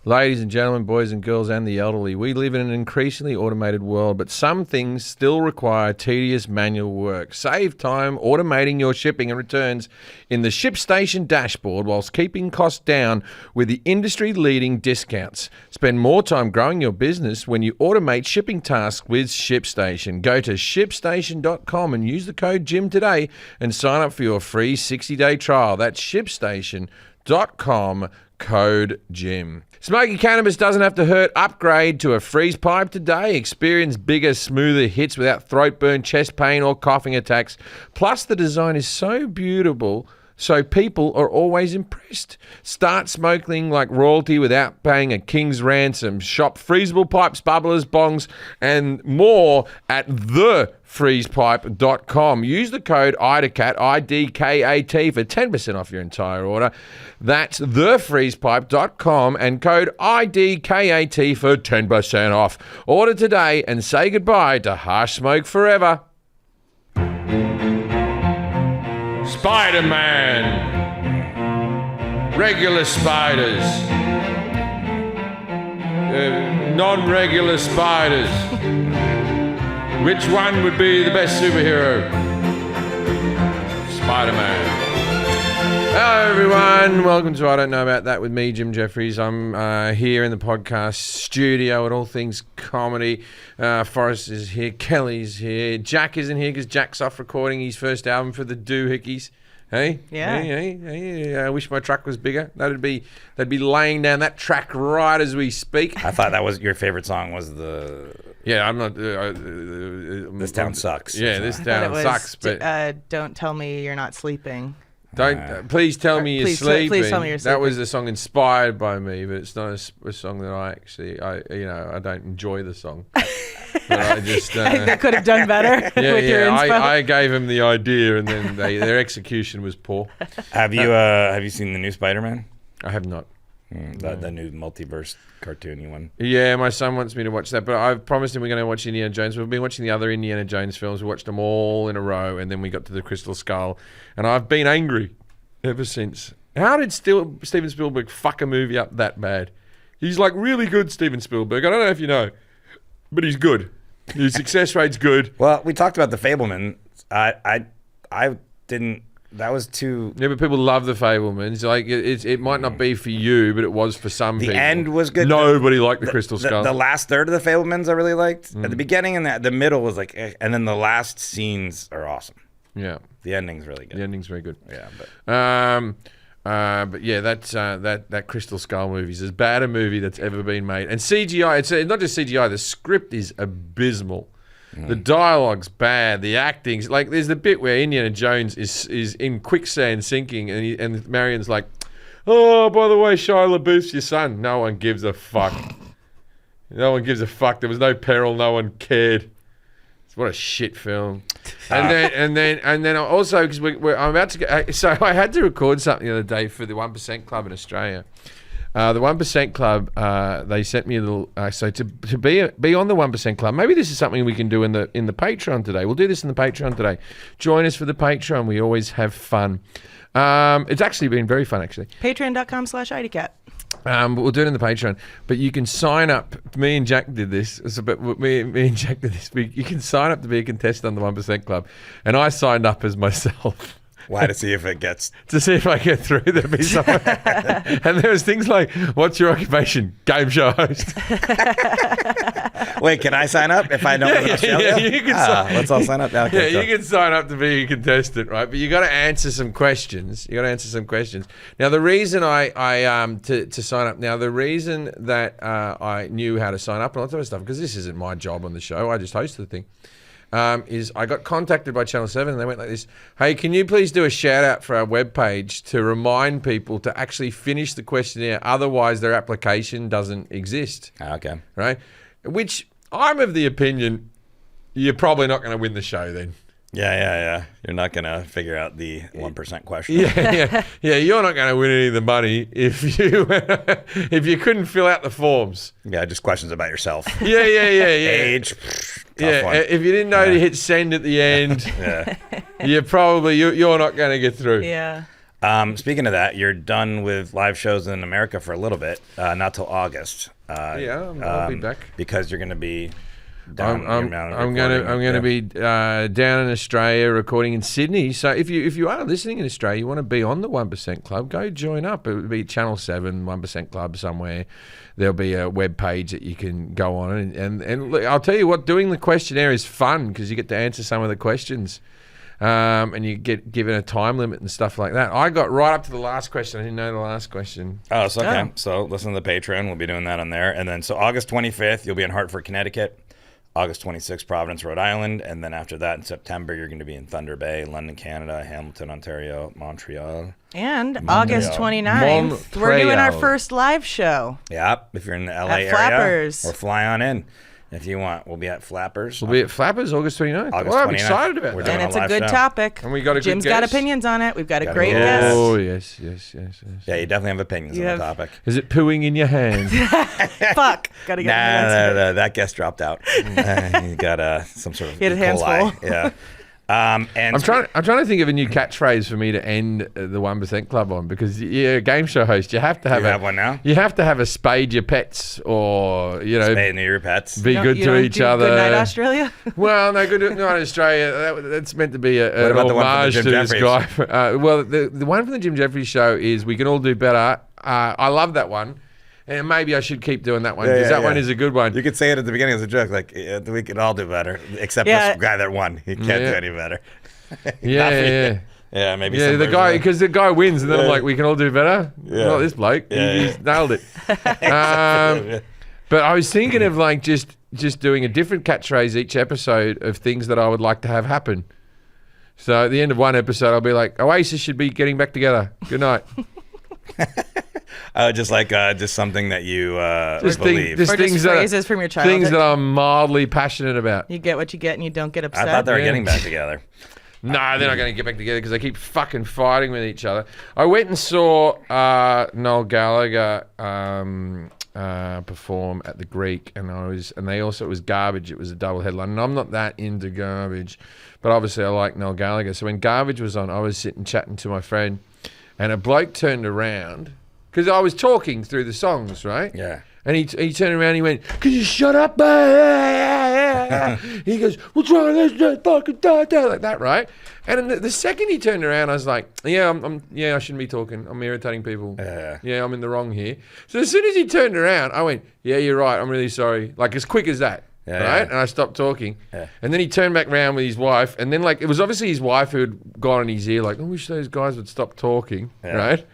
Ladies and gentlemen, boys and girls, and the elderly, we live in an increasingly automated world, but some things still require tedious manual work. Save time automating your shipping and returns in the ShipStation dashboard whilst keeping costs down with the industry-leading discounts. Spend more time growing your business when you automate shipping tasks with ShipStation. Go to ShipStation.com and use the code JIM today and sign up for your free 60-day trial. That's ShipStation.com, code JIM. Smoking cannabis doesn't have to hurt. Upgrade to a freeze pipe today. Experience bigger, smoother hits without throat burn, chest pain, or coughing attacks. Plus, the design is so beautiful, so people are always impressed. Start smoking like royalty without paying a king's ransom. Shop freezable pipes, bubblers, bongs, and more at thefreezepipe.com. Use the code IDKAT, I-D-K-A-T, for 10% off your entire order. That's thefreezepipe.com and code IDKAT for 10% off. Order today and say goodbye to harsh smoke forever. Spider-Man. Regular spiders. Non-regular spiders. Which one would be the best superhero? Spider-Man. Hello, everyone. Welcome to I Don't Know About That with me, Jim Jefferies. I'm here in the podcast studio at All Things Comedy. Forrest is here. Kelly's here. Jack isn't here because Jack's off recording his first album for the Doohickeys. Hey? Yeah. Hey. I wish my truck was bigger. They'd be laying down that track right as we speak. I thought that was your favorite song was the... Yeah, I'm not... This Town Sucks. Yeah, This Town Sucks. But Don't Tell Me You're Not Sleeping. Please tell me you're sleeping. Please tell me you're sleeping. That was a song inspired by me, but it's not a song that I don't enjoy the song. But I just that could have done better with your inspo. I gave them the idea, and then their execution was poor. Have you seen the new Spider-Man? I have not. The new multiverse cartoony one. Yeah, my son wants me to watch that, but I've promised him we're going to watch Indiana Jones. We've been watching the other Indiana Jones films. We watched them all in a row, and then we got to the Crystal Skull, and I've been angry ever since. How did Steven Spielberg fuck a movie up that bad? He's like really good, Steven Spielberg. I don't know if you know, but he's good. His success rate's good. Well, we talked about The Fabelman. I didn't... That was too... Yeah, but people love The Fabelmans. Like, it might not be for you, but it was for some people. The end was good. Nobody liked the Crystal Skull. The last third of The Fabelmans I really liked. At the beginning and the middle was like... And then the last scenes are awesome. Yeah. The ending's really good. The ending's very good. Yeah, but yeah, that Crystal Skull movie is as bad a movie that's ever been made. And CGI, it's not just CGI, the script is abysmal. The dialogue's bad. The acting's like, there's the bit where Indiana Jones is in quicksand sinking, and Marion's like, "Oh, by the way, Shia LaBeouf's your son." No one gives a fuck. No one gives a fuck. There was no peril. No one cared. What a shit film. And then also because I'm about to go. So I had to record something the other day for the 1% Club in Australia. The 1% Club, they sent me a little. So to be on the 1% Club, maybe this is something we can do in the Patreon today. We'll do this in the Patreon today. Join us for the Patreon. We always have fun. It's actually been very fun, actually. Patreon.com/IDCat. We'll do it in the Patreon, but you can sign up. Me and Jack did this. Me and Jack did this. You can sign up to be a contestant on the 1% Club, and I signed up as myself. Why? To see if it gets... To see if I get through. There'll be something. And there was things like, "What's your occupation?" "Game show host." Wait, can I sign up if I know Australia? Yeah, you can sign. Let's all sign up now. Okay, you can sign up to be a contestant, right? But you got to answer some questions. Now, the reason to sign up. Now, the reason that I knew how to sign up and all that sort of stuff, because this isn't my job on the show. I just host the thing. Is I got contacted by Channel 7 and they went like this: "Hey, can you please do a shout out for our webpage to remind people to actually finish the questionnaire, otherwise their application doesn't exist." Okay. Right? Which I'm of the opinion you're probably not going to win the show then. Yeah. You're not going to figure out the 1% question. Yeah. You're not going to win any of the money if you couldn't fill out the forms. Yeah, just questions about yourself. Yeah. Age. Yeah, one. If you didn't know to hit send at the end, you're not going to get through. Yeah. Speaking of that, you're done with live shows in America for a little bit, not till August. I'll be back because you're going to be down. I'm going to be down in Australia recording in Sydney. So if you are listening in Australia, you want to be on the 1% Club, go join up. It would be Channel 7 1% Club somewhere. There'll be a web page that you can go on and look, I'll tell you what, doing the questionnaire is fun because you get to answer some of the questions. And you get given a time limit and stuff like that. I got right up to the last question. I didn't know the last question. Oh, so okay. So listen to the Patreon. We'll be doing that on there. And then so August 25th, you'll be in Hartford, Connecticut. August 26th, Providence, Rhode Island. And then after that, in September, you're going to be in Thunder Bay, London, Canada, Hamilton, Ontario, Montreal. And August 29th, we're doing our first live show. Yep. If you're in the LA area, Flappers. or fly on in. If you want, we'll be at Flappers. We'll be at Flappers August 29th. I'm excited about that. And it's a good topic. And we got a Jim's good got guest. Opinions on it. We've got a great guest. Oh, yes. Yeah, you definitely have opinions on the topic. Is it pooing in your hand? Fuck. Got to get Nah, that guest dropped out. He got some sort of He had E. hands coli. full. Yeah. And I'm trying to think of a new catchphrase for me to end the 1% Club on because you're a game show host. You have to have have one now. You have to have a spade your pets or spade your pets. Be good to each other. Good night, Australia. Well, no, good night, Australia. That's meant to be an homage to this guy. Well, the one from the Jim Jefferies show is we can all do better. I love that one. And maybe I should keep doing that one because that one is a good one. You could say it at the beginning as a joke, like we could all do better, except this guy that won. He can't do any better. Yeah, maybe. Yeah, the guy because the guy wins, and then I'm like, we can all do better. Yeah. Not this bloke. He's nailed it. But I was thinking of like just doing a different catchphrase each episode of things that I would like to have happen. So at the end of one episode, I'll be like, Oasis should be getting back together. Good night. Just something that you believe. Or just phrases from your childhood. Things that I'm mildly passionate about. You get what you get and you don't get upset. I thought they were getting back together. No, they're not going to get back together because they keep fucking fighting with each other. I went and saw Noel Gallagher perform at the Greek, and it was Garbage. It was a double headline, and I'm not that into Garbage, but obviously I like Noel Gallagher. So when Garbage was on, I was sitting chatting to my friend, and a bloke turned around because I was talking through the songs, right? Yeah. And he turned around and he went, "Can you shut up?" He goes, "What's wrong? Let's just fucking die," like that, right? And the second he turned around, I was like, I shouldn't be talking. I'm irritating people. Yeah, I'm in the wrong here. So as soon as he turned around, I went, "Yeah, you're right. I'm really sorry." Like as quick as that. Right? Yeah. And I stopped talking. Yeah. And then he turned back around with his wife. And then like it was obviously his wife who had gone in his ear like, "I wish those guys would stop talking." Yeah. Right?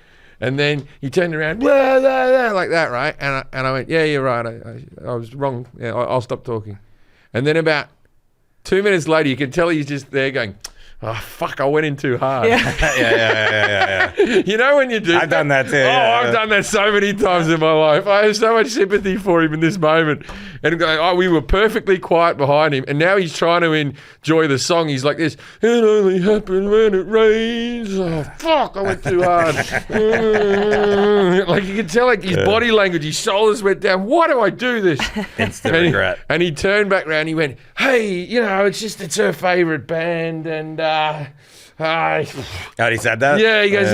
And then he turned around, like that, right? And I went, "Yeah, you're right. I was wrong. Yeah, I'll stop talking." And then about 2 minutes later, you can tell he's just there going, "Oh, fuck, I went in too hard." Yeah. You know when you do I've done that too. I've done that so many times in my life. I have so much sympathy for him in this moment. And going, we were perfectly quiet behind him. And now he's trying to enjoy the song. He's like this, "It only happens when it rains." Oh, fuck, I went too hard. Like you can tell like his body language, his shoulders went down. Why do I do this? Instant regret. And he turned back around. He went, "Hey, it's her favorite band." And he said that? Yeah, he goes,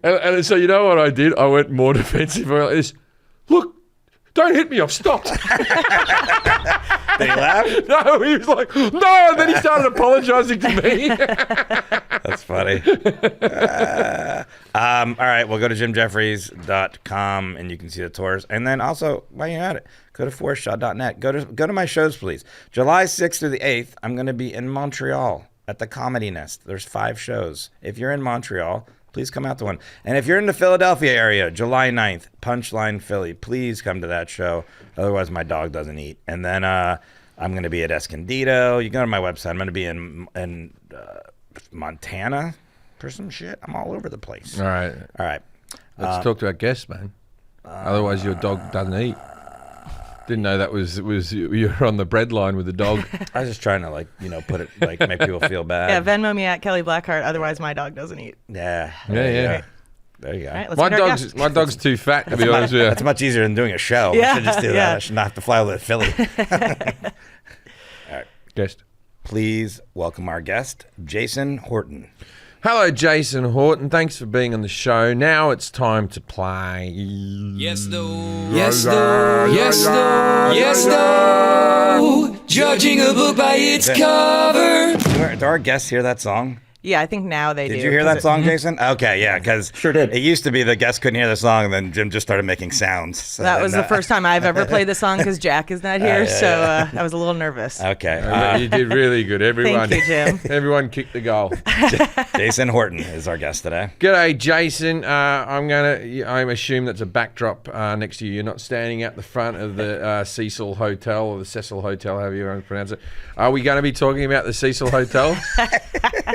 and so you know what I did? I went more defensive. I went like this, "Look, don't hit me, I've stopped." Did he laugh? No, he was like, "No," and then he started apologizing to me. That's funny. All right, well, go to jimjeffries.com and you can see the tours. And then also, while you're at it, go to forestshot.net. Go to my shows, please. July 6th through the 8th, I'm going to be in Montreal at the Comedy Nest. There's 5 shows. If you're in Montreal, please come out to one. And if you're in the Philadelphia area, July 9th, Punchline Philly, please come to that show. Otherwise, my dog doesn't eat. And then I'm going to be at Escondido. You go to my website. I'm going to be in Montana for some shit. I'm all over the place. All right. Let's talk to our guest, man. Otherwise, your dog doesn't eat. Didn't know that was you were on the bread line with the dog. I was just trying to put it make people feel bad. Yeah, Venmo me at Kelly Blackheart. Otherwise, my dog doesn't eat. Yeah. There you go. All right, my dog's too fat to be honest with you. That's much easier than doing a show. Yeah, I should just do that. I should not have to fly over to Philly. All right. Guest. Please welcome our guest, Jason Horton. Hello, Jason Horton. Thanks for being on the show. Now it's time to play. Yes, no. Yes, no. Yes, no. Yes, no. Judging a book by its cover. Do our guests hear that song? Yeah, I think now they do. Did you hear that song, Jason? Okay, yeah, because Sure did. It used to be the guests couldn't hear the song, and then Jim just started making sounds. So that was the first time I've ever played the song because Jack is not here, I was a little nervous. Okay. You did really good. Everyone, Thank you, Jim. Everyone kicked the goal. Jason Horton is our guest today. G'day, Jason. I'm assume that's a backdrop next to you. You're not standing at the front of the Cecil Hotel or the Cecil Hotel, however you want to pronounce it. Are we going to be talking about the Cecil Hotel?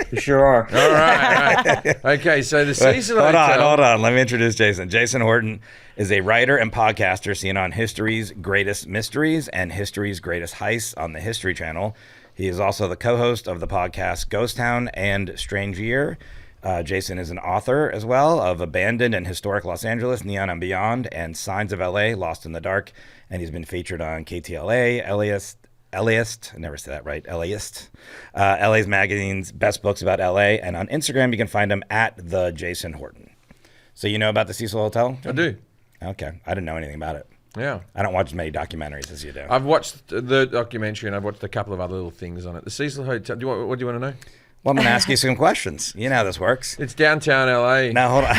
You sure are. All right. Okay, so the Cecil Hotel. Hold on. Let me introduce Jason. Jason Horton is a writer and podcaster seen on History's Greatest Mysteries and History's Greatest Heists on the History Channel. He is also the co-host of the podcast Ghost Town and Strange Year. Jason is an author as well of Abandoned and Historic Los Angeles, Neon and Beyond, and Signs of LA, Lost in the Dark. And he's been featured on KTLA, LAist, I never say that right, LA's Magazine's Best Books About LA, and on Instagram you can find him at the Jason Horton. So you know about the Cecil Hotel? I do. Okay, I didn't know anything about it. Yeah. I don't watch as many documentaries as you do. I've watched the documentary and I've watched a couple of other little things on it. The Cecil Hotel, what do you want to know? Well, I'm going to ask you some questions. You know how this works. It's downtown LA. Now, hold on.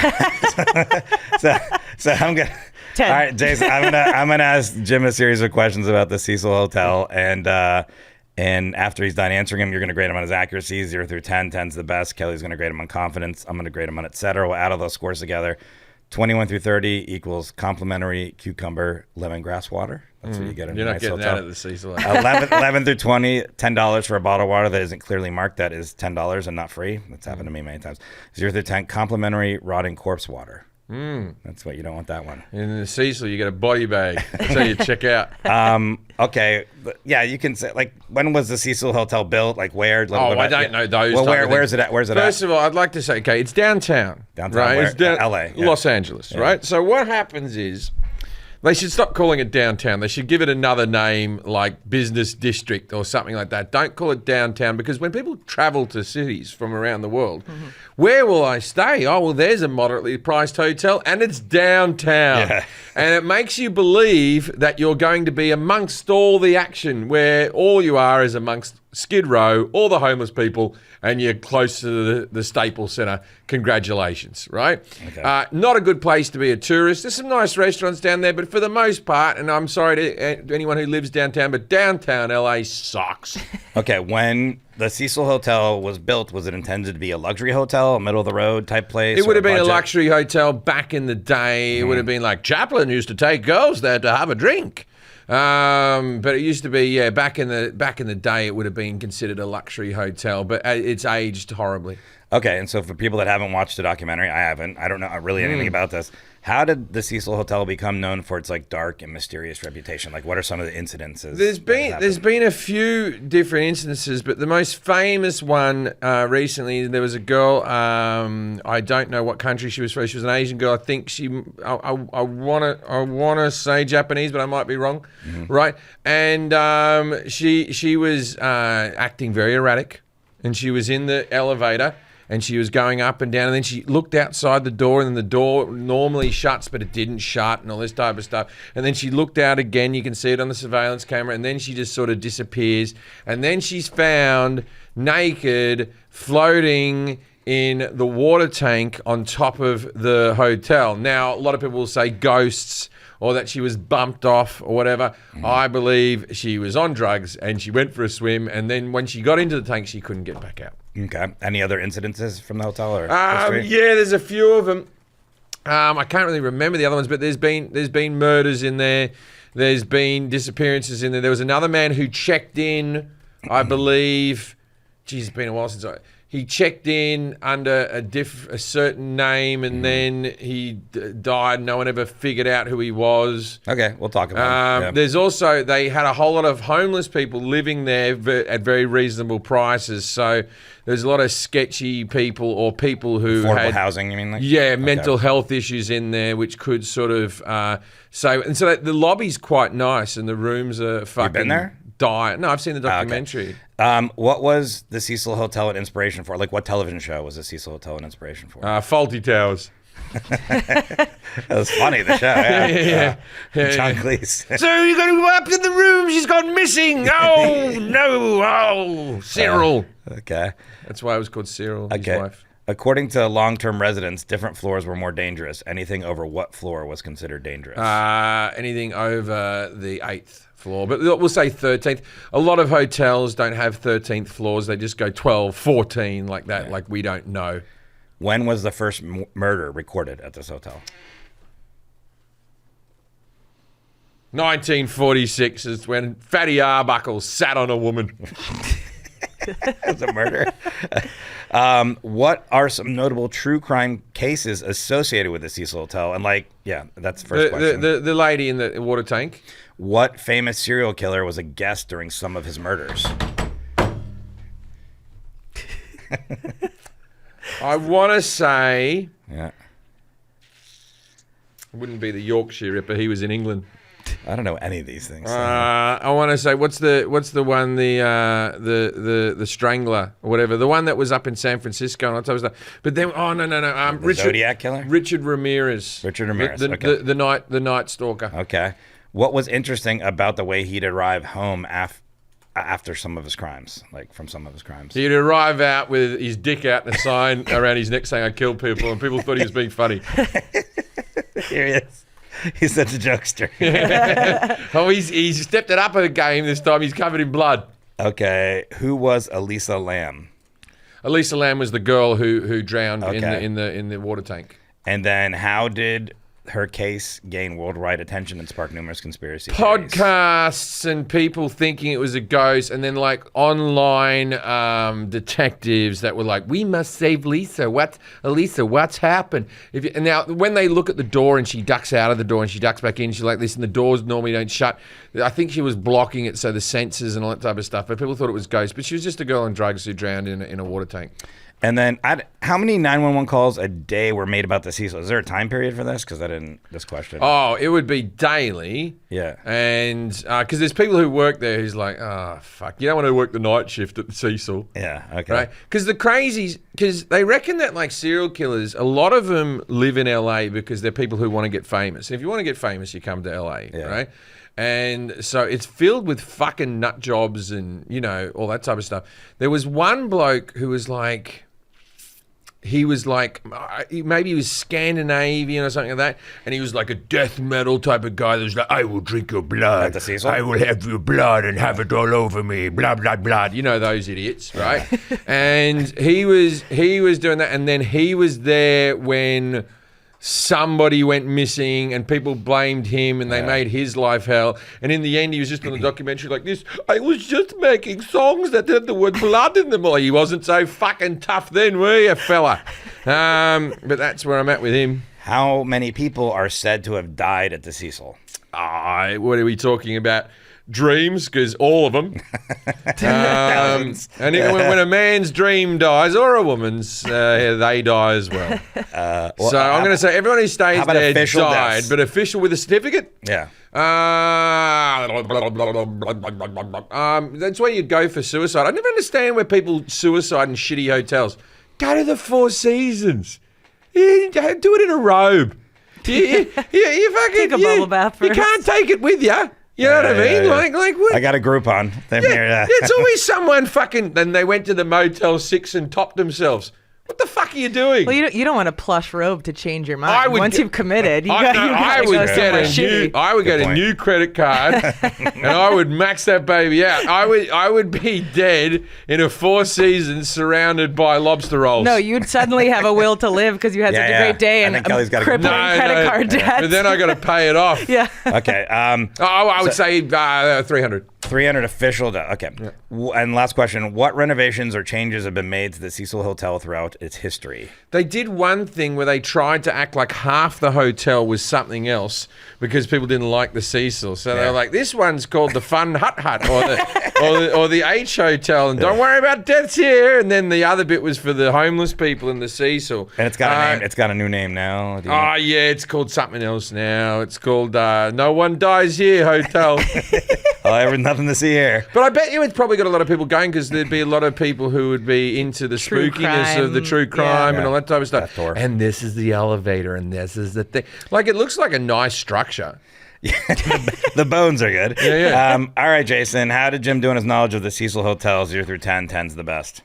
so I'm going to... 10. All right, Jason, I'm gonna ask Jim a series of questions about the Cecil Hotel, and after he's done answering them, you're gonna grade him on his accuracy, 0 through 10. 10's the best. Kelly's gonna grade him on confidence. I'm gonna grade him on et cetera. We'll add all those scores together. 21 through 30 equals complimentary cucumber lemongrass water. That's what you get in You're a not nice getting hotel. that at the Cecil Hotel. 11 through 20, $10 for a bottle of water that isn't clearly marked. That is $10 and not free. That's happened to me many times. 0 through 10, complimentary rotting corpse water. That's what you don't want that one. In the Cecil, you get a body bag. That's how you check out. Okay, yeah, you can say, like, when was the Cecil Hotel built? Like, where? I don't know those. Well, type of where's things. it at? Where's it First at? of all, I'd like to say, okay, it's downtown. Downtown right? where? It's down, LA, yeah. Los Angeles, right? So what happens is they should stop calling it downtown. They should give it another name like Business District or something like that. Don't call it downtown because when people travel to cities from around the world, where will I stay? Oh, well, there's a moderately priced hotel and it's downtown. Yeah. And it makes you believe that you're going to be amongst all the action where all you are is amongst Skid Row, all the homeless people, and you're close to the Staples Center. Congratulations, right? Okay. Not a good place to be a tourist. There's some nice restaurants down there, but for the most part, and I'm sorry to anyone who lives downtown, but downtown LA sucks. Okay, when the Cecil Hotel was built, was it intended to be a luxury hotel, a middle-of-the-road type place? It would have been a budget? luxury hotel back in the day. It would have been like Chaplin used to take girls there to have a drink. But it used to be, back in the day, it would have been considered a luxury hotel, but it's aged horribly. Okay, and so for people that haven't watched the documentary, I haven't. I don't know really anything about this. How did the Cecil Hotel become known for its like dark and mysterious reputation? Like, what are some of the incidences? There's been a few different instances, but the most famous one recently, there was a girl. I don't know what country she was from. She was an Asian girl. I think I wanna say Japanese, but I might be wrong. Right? And she was acting very erratic, and she was in the elevator. And she was going up and down, and then she looked outside the door, and then the door normally shuts, but it didn't shut, and all this type of stuff. And then she looked out again, you can see it on the surveillance camera, and then she just sort of disappears. And then she's found naked, floating in the water tank on top of the hotel. Now, a lot of people will say ghosts, or that she was bumped off or whatever. I believe she was on drugs, and she went for a swim, and then when she got into the tank, she couldn't get back out. Okay. Any other incidences from the hotel or yeah, there's a few of them. I can't really remember the other ones, but there's been murders in there. There's been disappearances in there. There was another man who checked in, I believe. Geez, it's been a while since he checked in under a certain name, and then he died. No one ever figured out who he was. Okay, we'll talk about it. There's also, they had a whole lot of homeless people living there at very reasonable prices. So there's a lot of sketchy people or people who Affordable had housing, you mean? Like? Yeah, mental health issues in there, which could sort of so the lobby's quite nice, and the rooms are fucking been there? die. No, I've seen the documentary. What was the Cecil Hotel an inspiration for? Like, what television show was the Cecil Hotel an inspiration for? Faulty Towers. That was funny, the show. Yeah. John Cleese. So you're going to go up to the room. She's gone missing. Oh, no. Oh, Cyril. Okay. That's why it was called Cyril, his wife. According to long-term residents, different floors were more dangerous. Anything over what floor was considered dangerous? Anything over the 8th floor, but we'll say 13th. A lot of hotels don't have 13th floors. They just go 12, 14, like that. Yeah. Like we don't know. When was the first murder recorded at this hotel? 1946 is when Fatty Arbuckle sat on a woman. That's a murder. What are some notable true crime cases associated with the Cecil Hotel? And that's the first question. The lady in the water tank. What famous serial killer was a guest during some of his murders? I want to say... Yeah. It wouldn't be the Yorkshire Ripper. He was in England. I don't know any of these things. I want to say what's the one the Strangler or whatever, the one that was up in San Francisco and all that stuff. But then the Zodiac Killer, Richard Ramirez. The Night Stalker. Okay, what was interesting about the way he'd arrive home after some of his crimes, like from some of his crimes? He'd arrive out with his dick out and a sign around his neck saying "I killed people," and people thought he was being funny. Here he is. He's such a jokester. He's stepped it up a game this time. He's covered in blood. Okay, who was Elisa Lam? Elisa Lam was the girl who drowned in the water tank. And then how did her case gain worldwide attention and spark numerous conspiracy theories? Podcasts and people thinking it was a ghost, and then like online detectives that were like, "We must save Lisa. What's happened?" And now when they look at the door and she ducks out of the door and she ducks back in, she's like this, and the doors normally don't shut. I think she was blocking it, so the sensors and all that type of stuff. But people thought it was ghosts. But she was just a girl on drugs who drowned in a water tank. And then, how many 911 calls a day were made about the Cecil? Is there a time period for this? Because this question. Oh, it would be daily. Yeah. And because there's people who work there who's like, oh, fuck, you don't want to work the night shift at the Cecil. Yeah, okay. Right? Because the crazies, because they reckon that like serial killers, a lot of them live in LA because they're people who want to get famous. If you want to get famous, you come to LA, right? And so it's filled with fucking nut jobs and, all that type of stuff. There was one bloke who was like... maybe he was Scandinavian or something like that, and he was like a death metal type of guy that was like, "I will drink your blood. At the Cecil? I will have your blood and have it all over me, blah, blah, blah." You know those idiots, right? And he was doing that, and then he was there when somebody went missing and people blamed him and they made his life hell. And in the end, he was just on a documentary like this. "I was just making songs that had the word blood in them." Well, he wasn't so fucking tough then, were you, fella? But that's where I'm at with him. How many people are said to have died at the Cecil? What are we talking about? Dreams, because all of them. And when a man's dream dies, or a woman's, they die as well. So I'm going to say everyone who stays there died, deaths? but official with a certificate? Yeah. That's where you'd go for suicide. I never understand where people suicide in shitty hotels. Go to the Four Seasons. Do it in a robe. You fucking take a bubble bath first. You can't take it with you. You know what I mean? Yeah. Like what? I got a Groupon. It's always someone fucking. Then they went to the Motel 6 and topped themselves. What the fuck are you doing? Well, you don't want a plush robe to change your mind. Once you've committed, I would get a new credit card and I would max that baby out. I would be dead in a Four Seasons surrounded by lobster rolls. No, you'd suddenly have a will to live because you had such a great day and Kelly's got crippling credit card debt. But then I got to pay it off. Yeah. Okay. I would say 300. 300 official. Okay. Yeah. And last question: what renovations or changes have been made to the Cecil Hotel throughout its history? They did one thing where they tried to act like half the hotel was something else because people didn't like the Cecil. So they were like, "This one's called the Fun Hut Hut or the H Hotel, and don't worry about deaths here." And then the other bit was for the homeless people in the Cecil. And it's got a name. It's got a new name now. Yeah, it's called something else now. It's called No One Dies Here Hotel. Nothing to see here. But I bet you it's probably got a lot of people going because there'd be a lot of people who would be into the True spookiness crime. of the true crime and all that type of stuff. Death dwarf. And this is the elevator and this is the thing. Like, it looks like a nice structure. The bones are good. Yeah. All right, Jason, how did Jim do in his knowledge of the Cecil Hotel 0 through 10? 10's the best.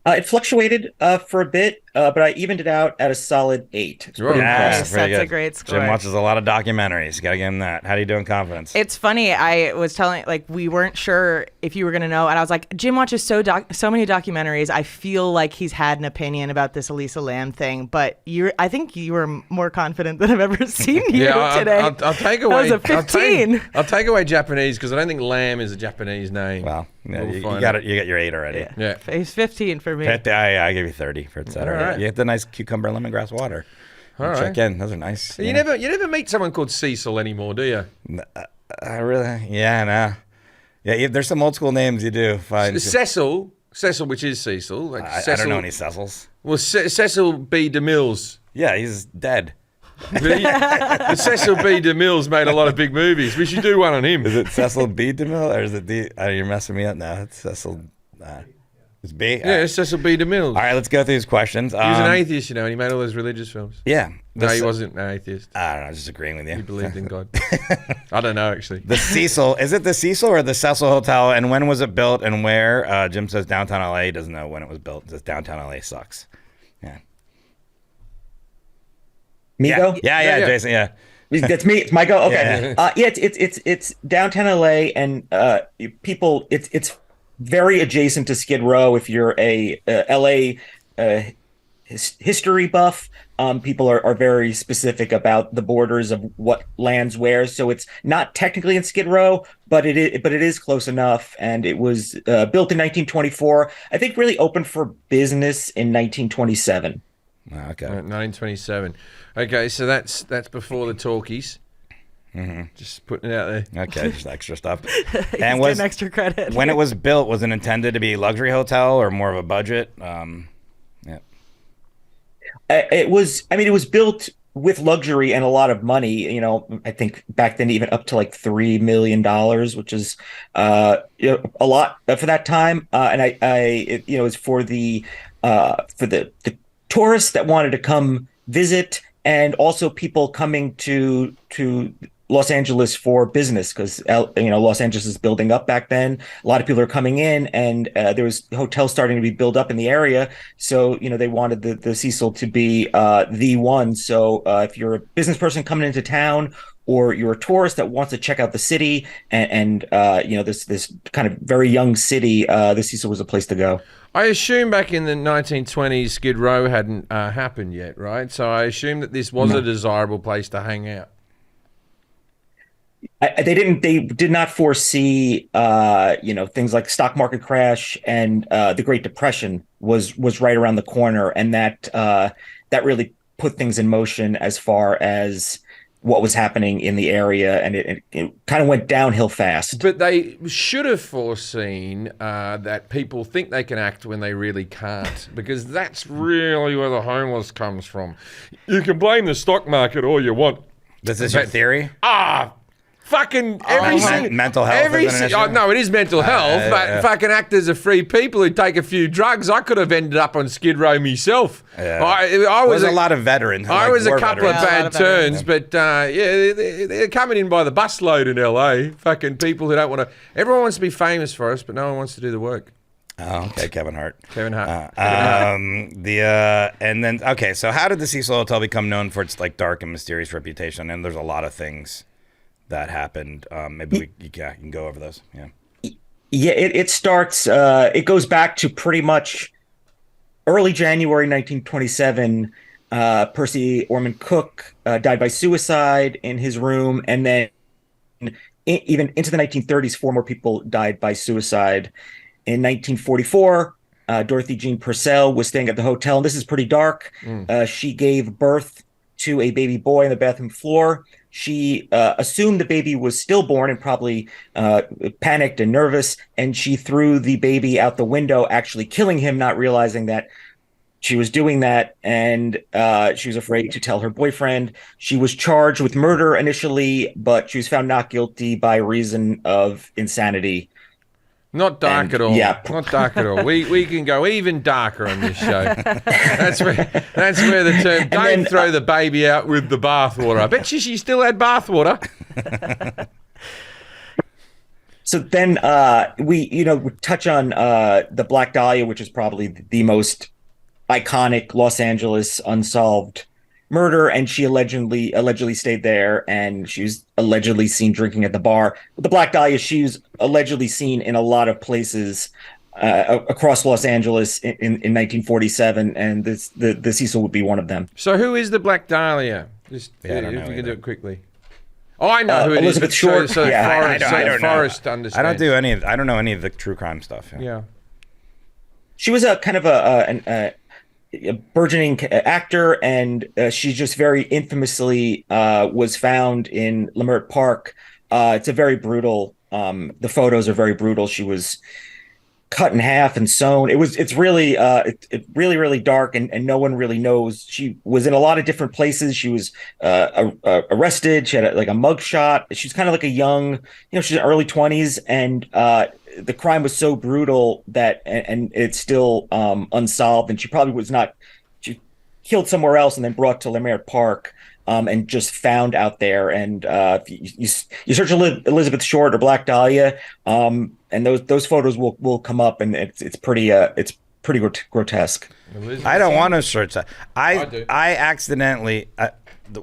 It fluctuated for a bit, but I evened it out at a solid 8. It's pretty Yes, impressive. very That's a good. great score. Jim watches a lot of documentaries. Got to give him that. How do you do in confidence? It's funny. I was telling, like, we weren't sure if you were going to know. And I was like, Jim watches so many documentaries. I feel like he's had an opinion about this Elisa Lam thing. But I think you were more confident than I've ever seen you today. I'll take away. That was a 15. I'll take away Japanese because I don't think Lamb is a Japanese name. Well, yeah, We'll you find got out. it. You got your 8 already. Yeah. He's 15 for me. I gave you 30 for etc. All right. You get the nice cucumber lemongrass water. All Check right. in. Those are nice. You never meet someone called Cecil anymore, do you? I really. Yeah, no. Yeah, there's some old school names you do find. Cecil, which is Cecil. Like I Cecil, don't know any Cecils. Well, Cecil B. DeMills. Yeah, he's dead. Cecil B. DeMills made a lot of big movies. We should do one on him. Is it Cecil B. DeMille or is it D? Oh, you're messing me up now. It's Cecil. It's B. Yeah, it's Cecil B. DeMills. All right, let's go through these questions. He was an atheist, and he made all those religious films. Yeah. No, he wasn't an atheist. I don't know. Just agreeing with you. He believed in God. I don't know, actually. The Cecil. Is it the Cecil or the Cecil Hotel? And when was it built and where? Jim says downtown LA. He doesn't know when it was built. Says downtown LA sucks. Yeah. Migo? Yeah, Jason. Yeah. That's me. It's my go. Okay. Yeah. It's downtown LA, and people. It's very adjacent to Skid Row. If you're a LA history buff, people are very specific about the borders of what lands where. So it's not technically in Skid Row, but it is close enough. And it was built in 1924. I think really opened for business in 1927. Okay. 1927. Okay, so that's before the talkies. Mm-hmm. Just putting it out there. Okay, just extra stuff. And was extra credit. When it was built, was it intended to be a luxury hotel or more of a budget? Yeah. It was. I mean, it was built with luxury and a lot of money. You know, I think back then even up to like $3 million, which is a lot for that time. And it was for the tourists that wanted to come visit, and also people coming to Los Angeles for business, because Los Angeles is building up back then. A lot of people are coming in, and there was hotels starting to be built up in the area. So they wanted the Cecil to be the one. So if you're a business person coming into town, or you're a tourist that wants to check out the city and this kind of very young city, the Cecil was a place to go. I assume back in the 1920s, Skid Row hadn't happened yet, right? So I assume that this was a desirable place to hang out. They did not foresee, things like stock market crash and the Great Depression was right around the corner, and that really put things in motion as far as what was happening in the area, and it kind of went downhill fast. But they should have foreseen that people think they can act when they really can't, because that's really where the homeless comes from. You can blame the stock market all you want. This is your theory? Fucking every mental health. No, it is mental health, but fucking actors are free people who take a few drugs. I could have ended up on Skid Row myself. Yeah. I was a lot of veterans. I was a couple of veterans. bad turns, but they're coming in by the busload in LA. Fucking people who don't want to. Everyone wants to be famous for us, but no one wants to do the work. Oh, okay, Kevin Hart. And then so how did the Cecil Hotel become known for its like dark and mysterious reputation? And there's a lot of things that happened. Maybe you can go over those. Yeah, it starts. It goes back to pretty much early January 1927. Percy Orman Cook died by suicide in his room, and then even into the 1930s, 4 more people died by suicide. In 1944, Dorothy Jean Purcell was staying at the hotel, and this is pretty dark. She gave birth to a baby boy on the bathroom floor. She assumed the baby was stillborn and probably panicked and nervous, and she threw the baby out the window, actually killing him, not realizing that she was doing that, and she was afraid to tell her boyfriend. She was charged with murder initially, but she was found not guilty by reason of insanity. Not dark And, at all. yeah. Not dark at all. We can go even darker on this show. That's where the term "don't then, throw the baby out with the bathwater." I bet she still had bathwater. So then we touch on the Black Dahlia, which is probably the most iconic Los Angeles unsolved murder, and she allegedly stayed there, and she was allegedly seen drinking at the bar. With the Black Dahlia, she was allegedly seen in a lot of places across Los Angeles in 1947, and the Cecil would be one of them. So who is the Black Dahlia? Just I don't know if we can either. do it quickly. Oh, I know who it Elizabeth is. Short. So Yeah, I don't know. Forrest understands. I don't know any of the true crime stuff. Yeah. She was a kind of a burgeoning actor, and she just very infamously was found in Leimert Park. It's a very brutal. The photos are very brutal. She was cut in half and sewn. It's really really dark, and no one really knows. She was in a lot of different places. She was arrested. She had a mug shot. She's kind of like a young, she's in early 20s, and the crime was so brutal that, and it's still unsolved. And she probably was not. She killed somewhere else and then brought to Leimert Park. And just found out there. And if you search Elizabeth Short or Black Dahlia, and those photos will come up, and it's pretty grotesque. I don't want to search that. I do. I accidentally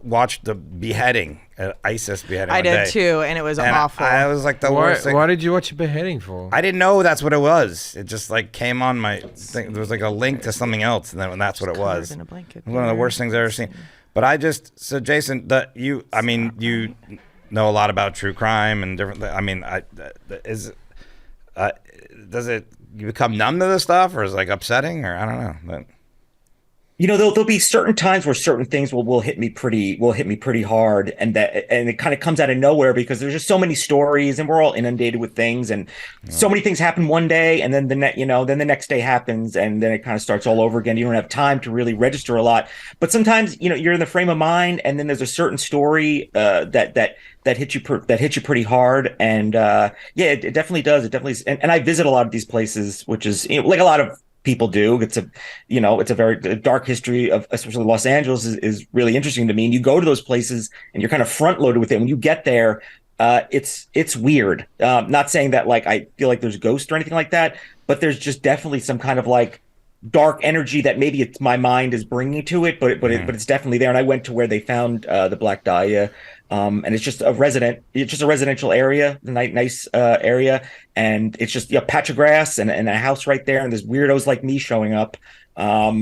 watched the beheading, ISIS beheading. I one did day. too, and it was And awful. I was like the Why, worst thing. why did you watch a beheading for? I didn't know that's what it was. It just came on my thing. There was a link to something else, and then that's what it was. in a blanket One of the worst things I've ever seen. But so Jason, you know a lot about true crime and different. Does it you become numb to this stuff, or is it upsetting, or I don't know. But, there'll be certain times where certain things will hit me pretty hard, and it kind of comes out of nowhere because there's just so many stories, and we're all inundated with things, and so many things happen one day, and then the next day happens, and then it kind of starts all over again. You don't have time to really register a lot, but sometimes you're in the frame of mind, and then there's a certain story that hits you pretty hard, and it definitely does. It definitely, and I visit a lot of these places, which is like a lot of people do. It's a very dark history of, especially Los Angeles is really interesting to me. And you go to those places and you're kind of front loaded with it. When you get there, it's weird. Not saying that I feel like there's ghosts or anything like that, but there's just definitely some kind of dark energy that maybe it's my mind is bringing to it, but it's definitely there. And I went to where they found the Black Dahlia. And it's just a residential area, a nice area, and it's just a patch of grass and a house right there, and there's weirdos like me showing up,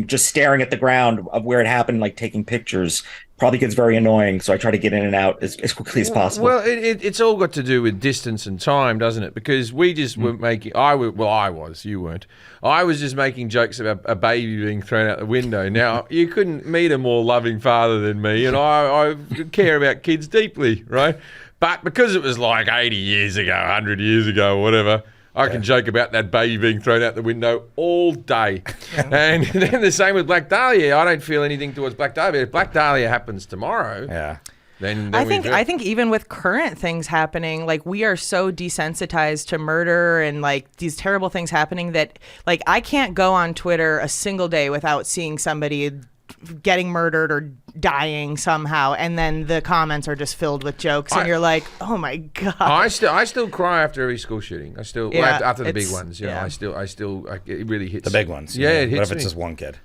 just staring at the ground of where it happened, taking pictures. Probably gets very annoying, so I try to get in and out as quickly as possible. Well, it's all got to do with distance and time, doesn't it? Because we just were making. You weren't. I was just making jokes about a baby being thrown out the window. Now you couldn't meet a more loving father than me, and I care about kids deeply, right? But because it was 80 years ago, 100 years ago, whatever. I can joke about that baby being thrown out the window all day. And then the same with Black Dahlia. I don't feel anything towards Black Dahlia. If Black Dahlia happens tomorrow, then I think even with current things happening, we are so desensitized to murder and these terrible things happening that I can't go on Twitter a single day without seeing somebody getting murdered or dying somehow, and then the comments are just filled with jokes, and you're like, oh my god. I still cry after every school shooting. After the big ones, it really hits the big ones. Yeah, it hits What if it's me. just one kid?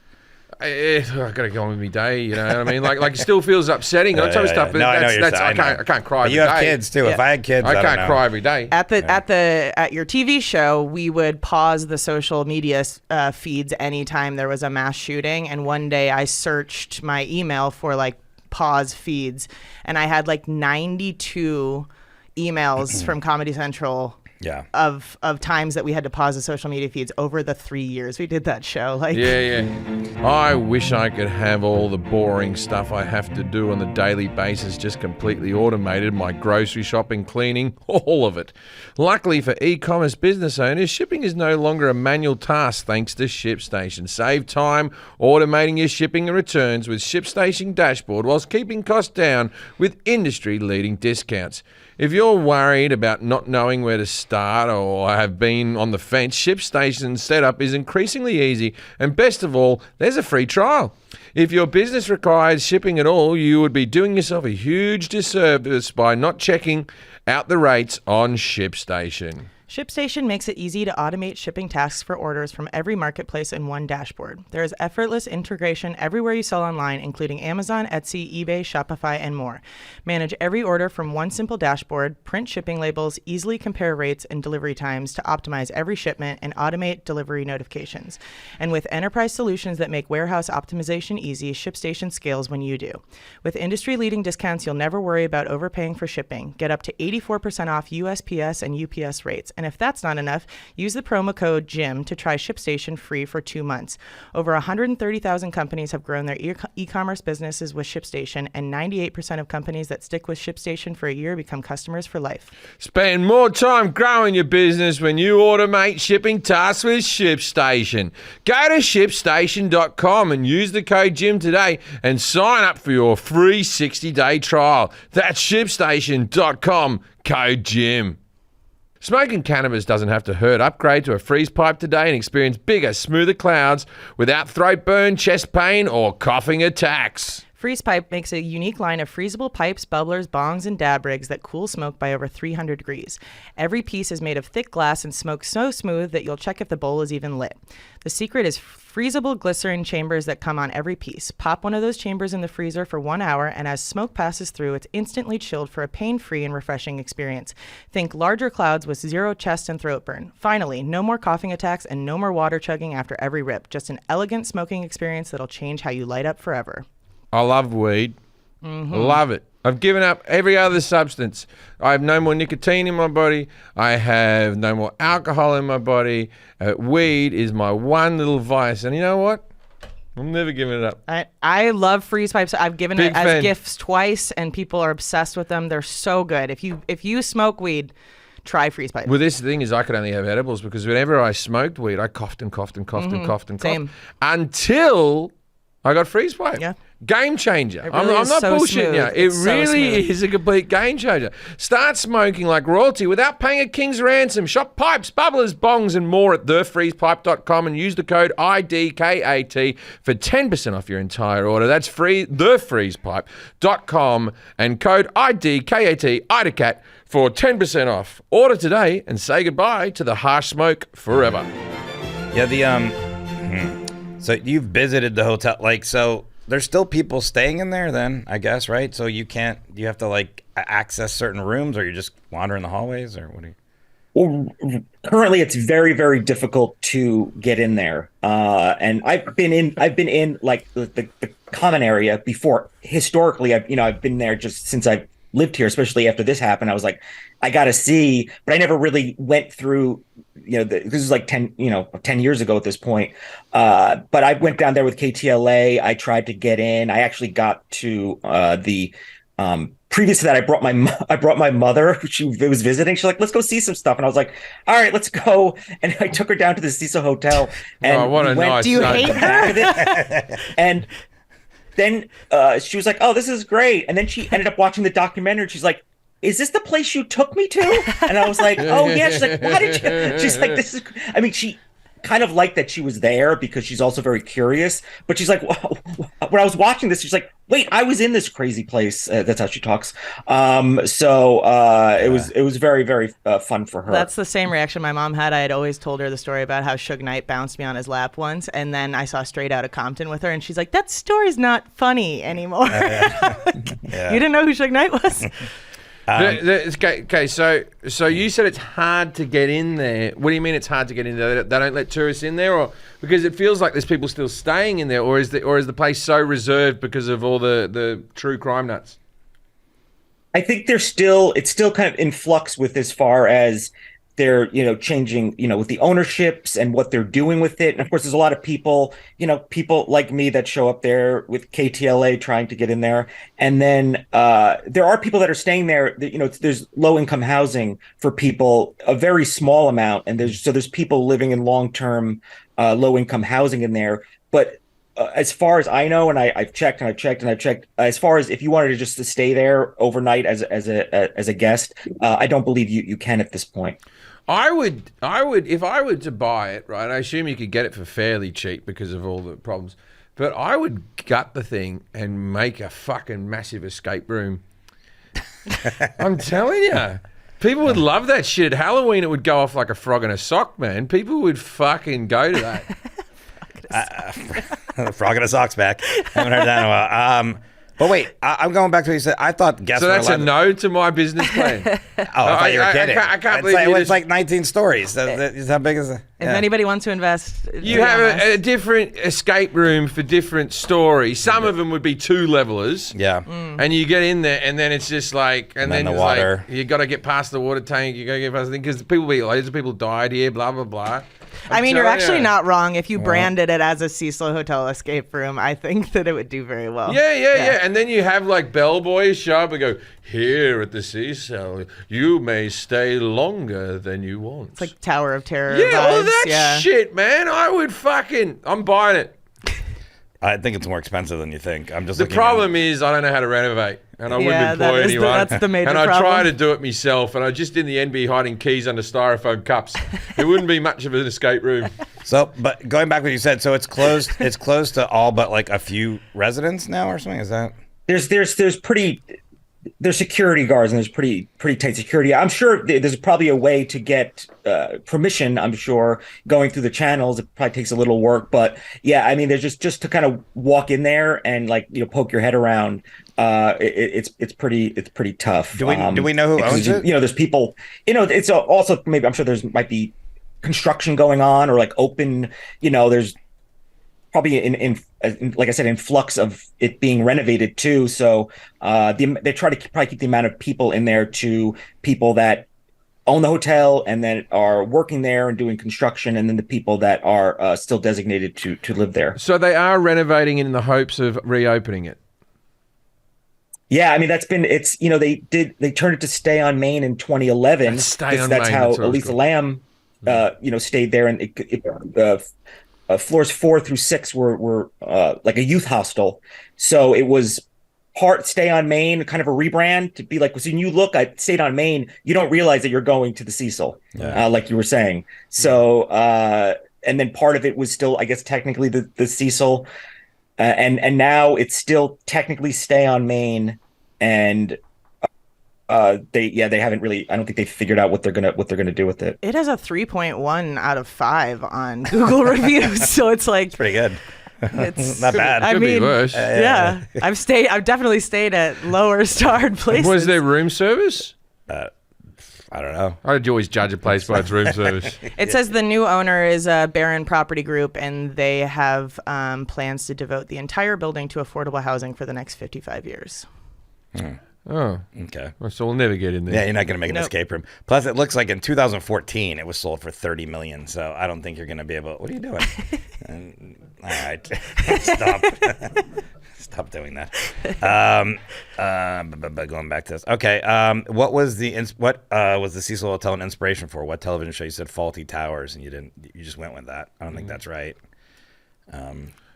I gotta go on with my day. You know what I mean? It still feels upsetting. That type of stuff. No, I know you're saying. I can't cry. But every you have day. kids too. If I had kids, I don't can't know. cry every day. At your TV show, we would pause the social media feeds anytime there was a mass shooting. And one day I searched my email for pause feeds, and I had 92 emails from Comedy Central Yeah. of times that we had to pause the social media feeds over the 3 years we did that show. Like, Yeah. I wish I could have all the boring stuff I have to do on a daily basis just completely automated. My grocery shopping, cleaning, all of it. Luckily for e-commerce business owners, shipping is no longer a manual task thanks to ShipStation. Save time automating your shipping and returns with ShipStation dashboard whilst keeping costs down with industry-leading discounts. If you're worried about not knowing where to start or have been on the fence, ShipStation's setup is increasingly easy, and best of all, there's a free trial. If your business requires shipping at all, you would be doing yourself a huge disservice by not checking out the rates on ShipStation. ShipStation makes it easy to automate shipping tasks for orders from every marketplace in one dashboard. There is effortless integration everywhere you sell online, including Amazon, Etsy, eBay, Shopify, and more. Manage every order from one simple dashboard, print shipping labels, easily compare rates and delivery times to optimize every shipment, and automate delivery notifications. And with enterprise solutions that make warehouse optimization easy, ShipStation scales when you do. With industry-leading discounts, you'll never worry about overpaying for shipping. Get up to 84% off USPS and UPS rates. And if that's not enough, use the promo code JIM to try ShipStation free for 2 months. Over 130,000 companies have grown their e-commerce businesses with ShipStation, and 98% of companies that stick with ShipStation for a year become customers for life. Spend more time growing your business when you automate shipping tasks with ShipStation. Go to ShipStation.com and use the code JIM today and sign up for your free 60-day trial. That's ShipStation.com, code JIM. Smoking cannabis doesn't have to hurt. Upgrade to a freeze pipe today and experience bigger, smoother clouds without throat burn, chest pain, or coughing attacks. Freeze Pipe makes a unique line of freezable pipes, bubblers, bongs, and dab rigs that cool smoke by over 300 degrees. Every piece is made of thick glass and smokes so smooth that you'll check if the bowl is even lit. The secret is freezable glycerin chambers that come on every piece. Pop one of those chambers in the freezer for 1 hour, and as smoke passes through, it's instantly chilled for a pain-free and refreshing experience. Think larger clouds with zero chest and throat burn. Finally, no more coughing attacks and no more water chugging after every rip. Just an elegant smoking experience that'll change how you light up forever. I love weed. I love it. I've given up every other substance. I have no more nicotine in my body. I have no more alcohol in my body. Weed is my one little vice. And you know what? I'm never giving it up. I love freeze pipes. I've given Big it as fan. gifts twice, and people are obsessed with them. They're so good. If you smoke weed, try freeze pipes. Well, this thing is I could only have edibles because whenever I smoked weed, I coughed and coughed and coughed and coughed and coughed. Same. Until I got freeze pipe. Yeah. Game changer. It I'm really not is so bullshitting smooth. you. It It's so really smooth. is a complete game changer. Start smoking like royalty without paying a king's ransom. Shop pipes, bubblers, bongs, and more at thefreezepipe.com and use the code IDKAT for 10% off your entire order. That's thefreezepipe.com and code IDKAT, IDCAT, for 10% off. Order today and say goodbye to the harsh smoke forever. Yeah, so you've visited the hotel, like, so there's still people staying in there then, I guess, right? So you have to like access certain rooms, or you're just wandering the hallways, or what do you? Well, currently it's very, very difficult to get in there. And I've been in like the common area before. Historically, I've been there just since I've lived here, especially after this happened. I was like, I got to see, but I never really went through, this is like 10 years ago at this point. But I went down there with KTLA. I tried to get in. I actually got to previous to that, I brought my mother. She was visiting. She's like, let's go see some stuff. And I was like, all right, let's go. And I took her down to the Cecil Hotel. And what a nice Do you son. hate her? And then she was like, oh, this is great. And then she ended up watching the documentary. And she's like, is this the place you took me to? And I was like, oh, yeah. She's like, why did you? She's like, this is, I mean, she kind of liked that she was there because she's also very curious. But she's like, when I was watching this, she's like, wait, I was in this crazy place. That's how she talks. It was very, very fun for her. That's the same reaction my mom had. I had always told her the story about how Suge Knight bounced me on his lap once, and then I saw Straight Outta Compton with her, and she's like, that story's not funny anymore. You didn't know who Suge Knight was? Okay, so you said it's hard to get in there. What do you mean it's hard to get in there? They don't let tourists in there, or because it feels like there's people still staying in there, or is the place so reserved because of all the true crime nuts? I think it's still kind of in flux with as far as they're changing with the ownerships and what they're doing with it. And of course there's a lot of people like me that show up there with KTLA trying to get in there. And then there are people that are staying there. There's low income housing for people, a very small amount, and there's people living in long-term low income housing in there. But as far as I know, and I've checked, as far as if you wanted to just to stay there overnight as a guest, I don't believe you can at this point. I would, if I were to buy it, right? I assume you could get it for fairly cheap because of all the problems. But I would gut the thing and make a fucking massive escape room. I'm telling you. People would love that shit. At Halloween, it would go off like a frog in a sock, man. People would fucking go to that. Frog in a sock's back. Haven't heard that in a while. But wait, I'm going back to what you said. I thought guests. So that's a no to my business plan. I thought you were kidding. I can't believe it's like 19 stories. Is how big is it? If anybody wants to invest, you have a different escape room for different stories. Some of them would be 2-levelers. Yeah. And you get in there, and then it's just like, and then the it's water. like, you got to get past the water tank. You got to get past the thing because loads of people died here. Blah blah blah. I mean, you're actually not wrong. If you branded it as a Cecil Hotel escape room, I think that it would do very well. Yeah. And then you have like bellboys show up and go, here at the Cecil, you may stay longer than you want. It's like Tower of Terror. Yeah, vibes. all that shit, man. I'm buying it. I think it's more expensive than you think. I'm just The problem is I don't know how to renovate, and I wouldn't employ anyone. That's the major and problem. I try to do it myself, and I just in the end be hiding keys under styrofoam cups. It wouldn't be much of an escape room. So, but going back to what you said, so it's closed. It's closed to all but like a few residents now, or something. Is that? There's security guards and there's pretty tight security. I'm sure there's probably a way to get permission. I'm sure going through the channels, it probably takes a little work, but yeah, I mean, there's just to kind of walk in there and poke your head around. It's pretty tough. Do we know who owns it? There's people. It's also maybe I'm sure might be construction going on or like open. There's probably in like I said, influx of it being renovated too. So they try to probably keep the amount of people in there to people that own the hotel and then are working there and doing construction, and then the people that are still designated to live there. So they are renovating in the hopes of reopening it. Yeah, I mean they turned it to Stay on Main in 2011. That's how Elisa Lam stayed there, and floors 4 through 6 were like a youth hostel. So it was part Stay on Main, kind of a rebrand to be like, when you look at Stay on Main, you don't realize that you're going to the Cecil, like you were saying. So, and then part of it was still, I guess, technically the Cecil, and now it's still technically Stay on Main, and they haven't really. I don't think they've figured out what they're gonna do with it. It has a 3.1 out of 5 on Google reviews, so it's like It's pretty good. It's not bad. I Could mean, be worse. yeah, I've definitely stayed at lower starred places. Was there room service? I don't know. I would always judge a place by its room service. It says the new owner is a Barron Property Group, and they have plans to devote the entire building to affordable housing for the next 55 years. Oh, okay. Well, so we'll never get in there. Yeah, you're not going to make an escape room. Plus, it looks like in 2014 it was sold for $30 million. So I don't think you're going to be able. What are you doing? All right, stop. Stop doing that. But going back to this. Okay. What was the Cecil Hotel an inspiration for? What television show? You said Faulty Towers, and you didn't. You just went with that. I don't think that's right.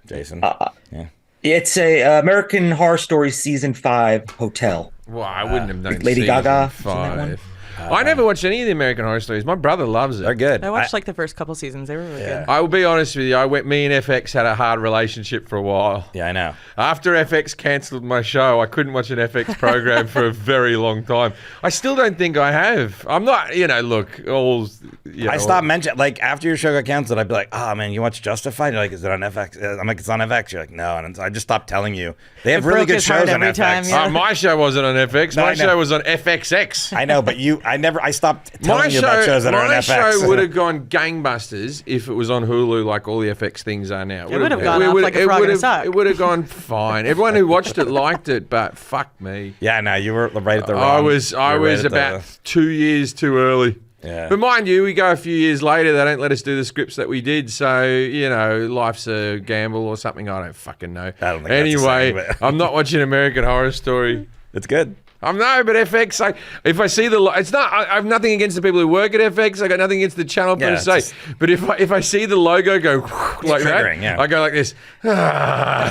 Jason. Yeah. It's a American Horror Story season 5 hotel. Well, I wouldn't have known. Lady Gaga. 5. I never watched any of the American Horror Stories. My brother loves it. They're good. I watched like the first couple seasons. They were really good. I will be honest with you. Me and FX had a hard relationship for a while. Yeah, I know. After FX cancelled my show, I couldn't watch an FX program for a very long time. I still don't think I have. I'm not, look, I stopped mentioning, like, after your show got canceled, I'd be like, oh, man, you watch Justified? You're like, is it on FX? I'm like, it's on FX. You're like, no. And I just stopped telling you. They have really good shows on FX. Time, yeah. My show wasn't on FX. My show was on FXX. I know, but I stopped telling you about shows that are on FX. My show would have gone gangbusters if it was on Hulu like all the FX things are now. It would have gone off like a frog in a sock. It would have gone fine. Everyone who watched it liked it, but fuck me. Yeah, no, you were right at the wrong. I was about 2 years too early. Yeah. But mind you, we go a few years later, they don't let us do the scripts that we did. So, life's a gamble or something. I don't fucking know. I don't think anyway, that's the same, I'm not watching American Horror Story. It's good. I'm no, but FX. Like, if I see it's not. I have nothing against the people who work at FX. I got nothing against the channel per se. But if I see the logo go like that, I go like this. Yeah,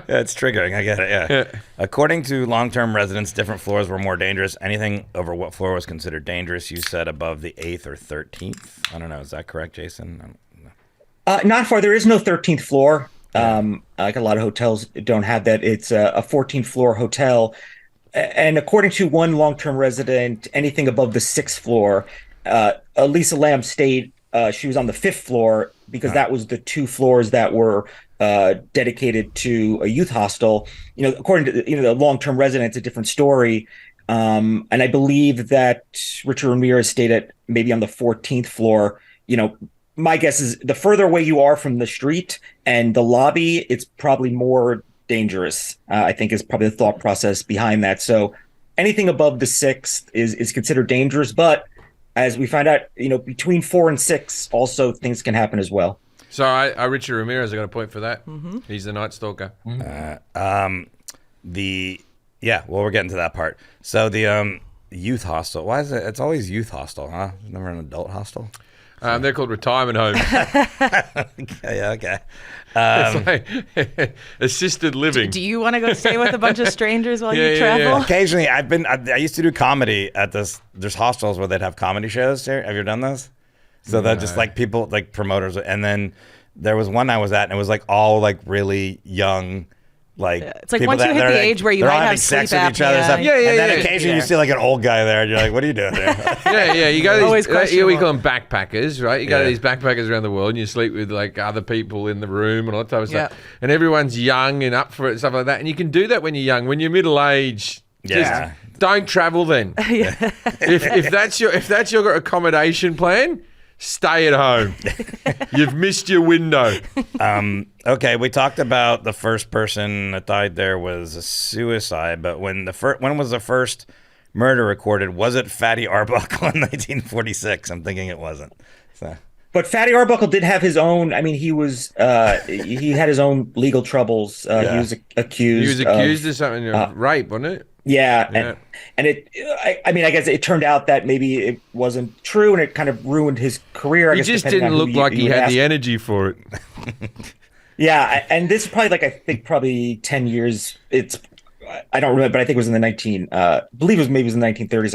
it's triggering. I get it. Yeah. According to long-term residents, different floors were more dangerous. Anything over what floor was considered dangerous? You said above the 8th or 13th. I don't know. Is that correct, Jason? Not far. There is no 13th floor. Like a lot of hotels don't have that. It's a 14th floor hotel. And according to one long-term resident, anything above the 6th floor, Elisa Lam stayed, she was on the 5th floor because that was the 2 floors that were dedicated to a youth hostel. According to the long-term resident, it's a different story. And I believe that Richard Ramirez stayed at maybe on the 14th floor. My guess is the further away you are from the street and the lobby, it's probably more dangerous, I think is probably the thought process behind that. So anything above the 6th is considered dangerous. But as we find out, between 4 and 6, also things can happen as well. So Richard Ramirez, I got a point for that. Mm-hmm. He's the Night Stalker. We're getting to that part. So the youth hostel, why is it? It's always youth hostel, huh? There's never an adult hostel. They're called retirement homes. Okay. It's like assisted living. Do you want to go stay with a bunch of strangers while you travel? Yeah. Occasionally, I used to do comedy at there's hostels where they'd have comedy shows there. Have you ever done those? So they're just like people, like promoters. And then there was one I was at, and it was like all like really young, it's like once you hit the age where you might have sex sleep with each other. apnea. And then occasionally you see like an old guy there, and you're like, "What are you doing there?" You go to Always questionable. we call them backpackers, right? You go to these backpackers around the world, and you sleep with like other people in the room and all that type of stuff. And everyone's young and up for it, and stuff like that. And you can do that when you're young. When you're middle aged, just don't travel then. If that's your accommodation plan, stay at home. You've missed your window. Okay, we talked about the first person that died there was a suicide, but when was the first murder recorded? Was it Fatty Arbuckle in 1946? I'm thinking it wasn't. So. But Fatty Arbuckle did have his own. I mean, he had his own legal troubles. He was accused. He was accused of something of rape, wasn't it? Yeah. And it. I mean, I guess it turned out that maybe it wasn't true, and it kind of ruined his career. He just didn't look like he had the energy for it. Yeah, and this is probably 10 years. I don't remember, but I think it was in the believe it was in the 1930s.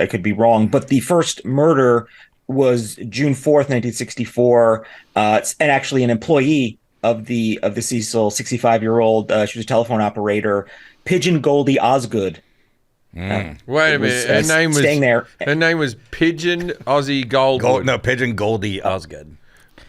I could be wrong, but the first murder was June 4th, 1964, and actually an employee of the Cecil, 65-year-old. She was a telephone operator, Pigeon Goldie Osgood. Wait a minute. Her name was staying there. Her name was Pigeon Aussie Goldwood. Pigeon Goldie Osgood.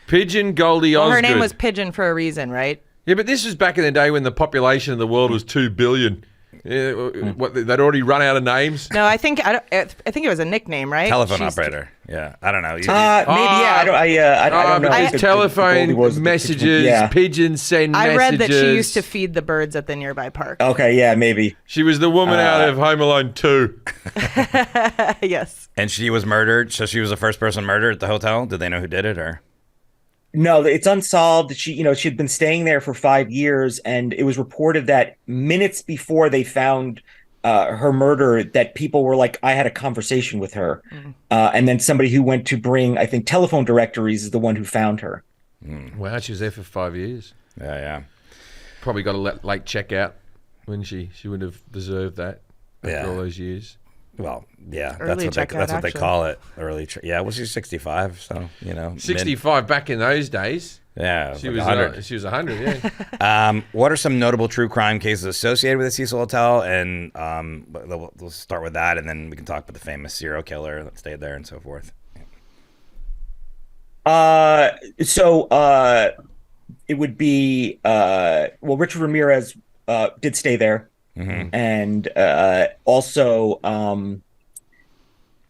Pigeon Goldie Osgood. Her name was Pigeon for a reason, right? Yeah, but this was back in the day when the population of the world was 2 billion. What, they'd already run out of names? No, I think it was a nickname, right? Telephone operator. Yeah, I don't know. Maybe. I don't know. But telephone messages, pigeons send messages. I read that she used to feed the birds at the nearby park. Okay, yeah, maybe. She was the woman out of Home Alone 2. Yes. And she was murdered, so she was the first person murdered at the hotel? Did they know who did it, or? No, it's unsolved. She'd been staying there for 5 years, and it was reported that minutes before they found her murder, that people were like, I had a conversation with her. And then somebody who went to bring, I think, telephone directories is the one who found her. Wow, she was there for 5 years. Yeah. Probably got a late checkout when she would have deserved that after all those years. Well, yeah, early that's what they call it. Early, well, she's 65, so 65 back in those days. Yeah, she was 100. She was 100. Yeah. What are some notable true crime cases associated with the Cecil Hotel? And we'll start with that, and then we can talk about the famous serial killer that stayed there and so forth. It would be Richard Ramirez did stay there. Mm-hmm. And also,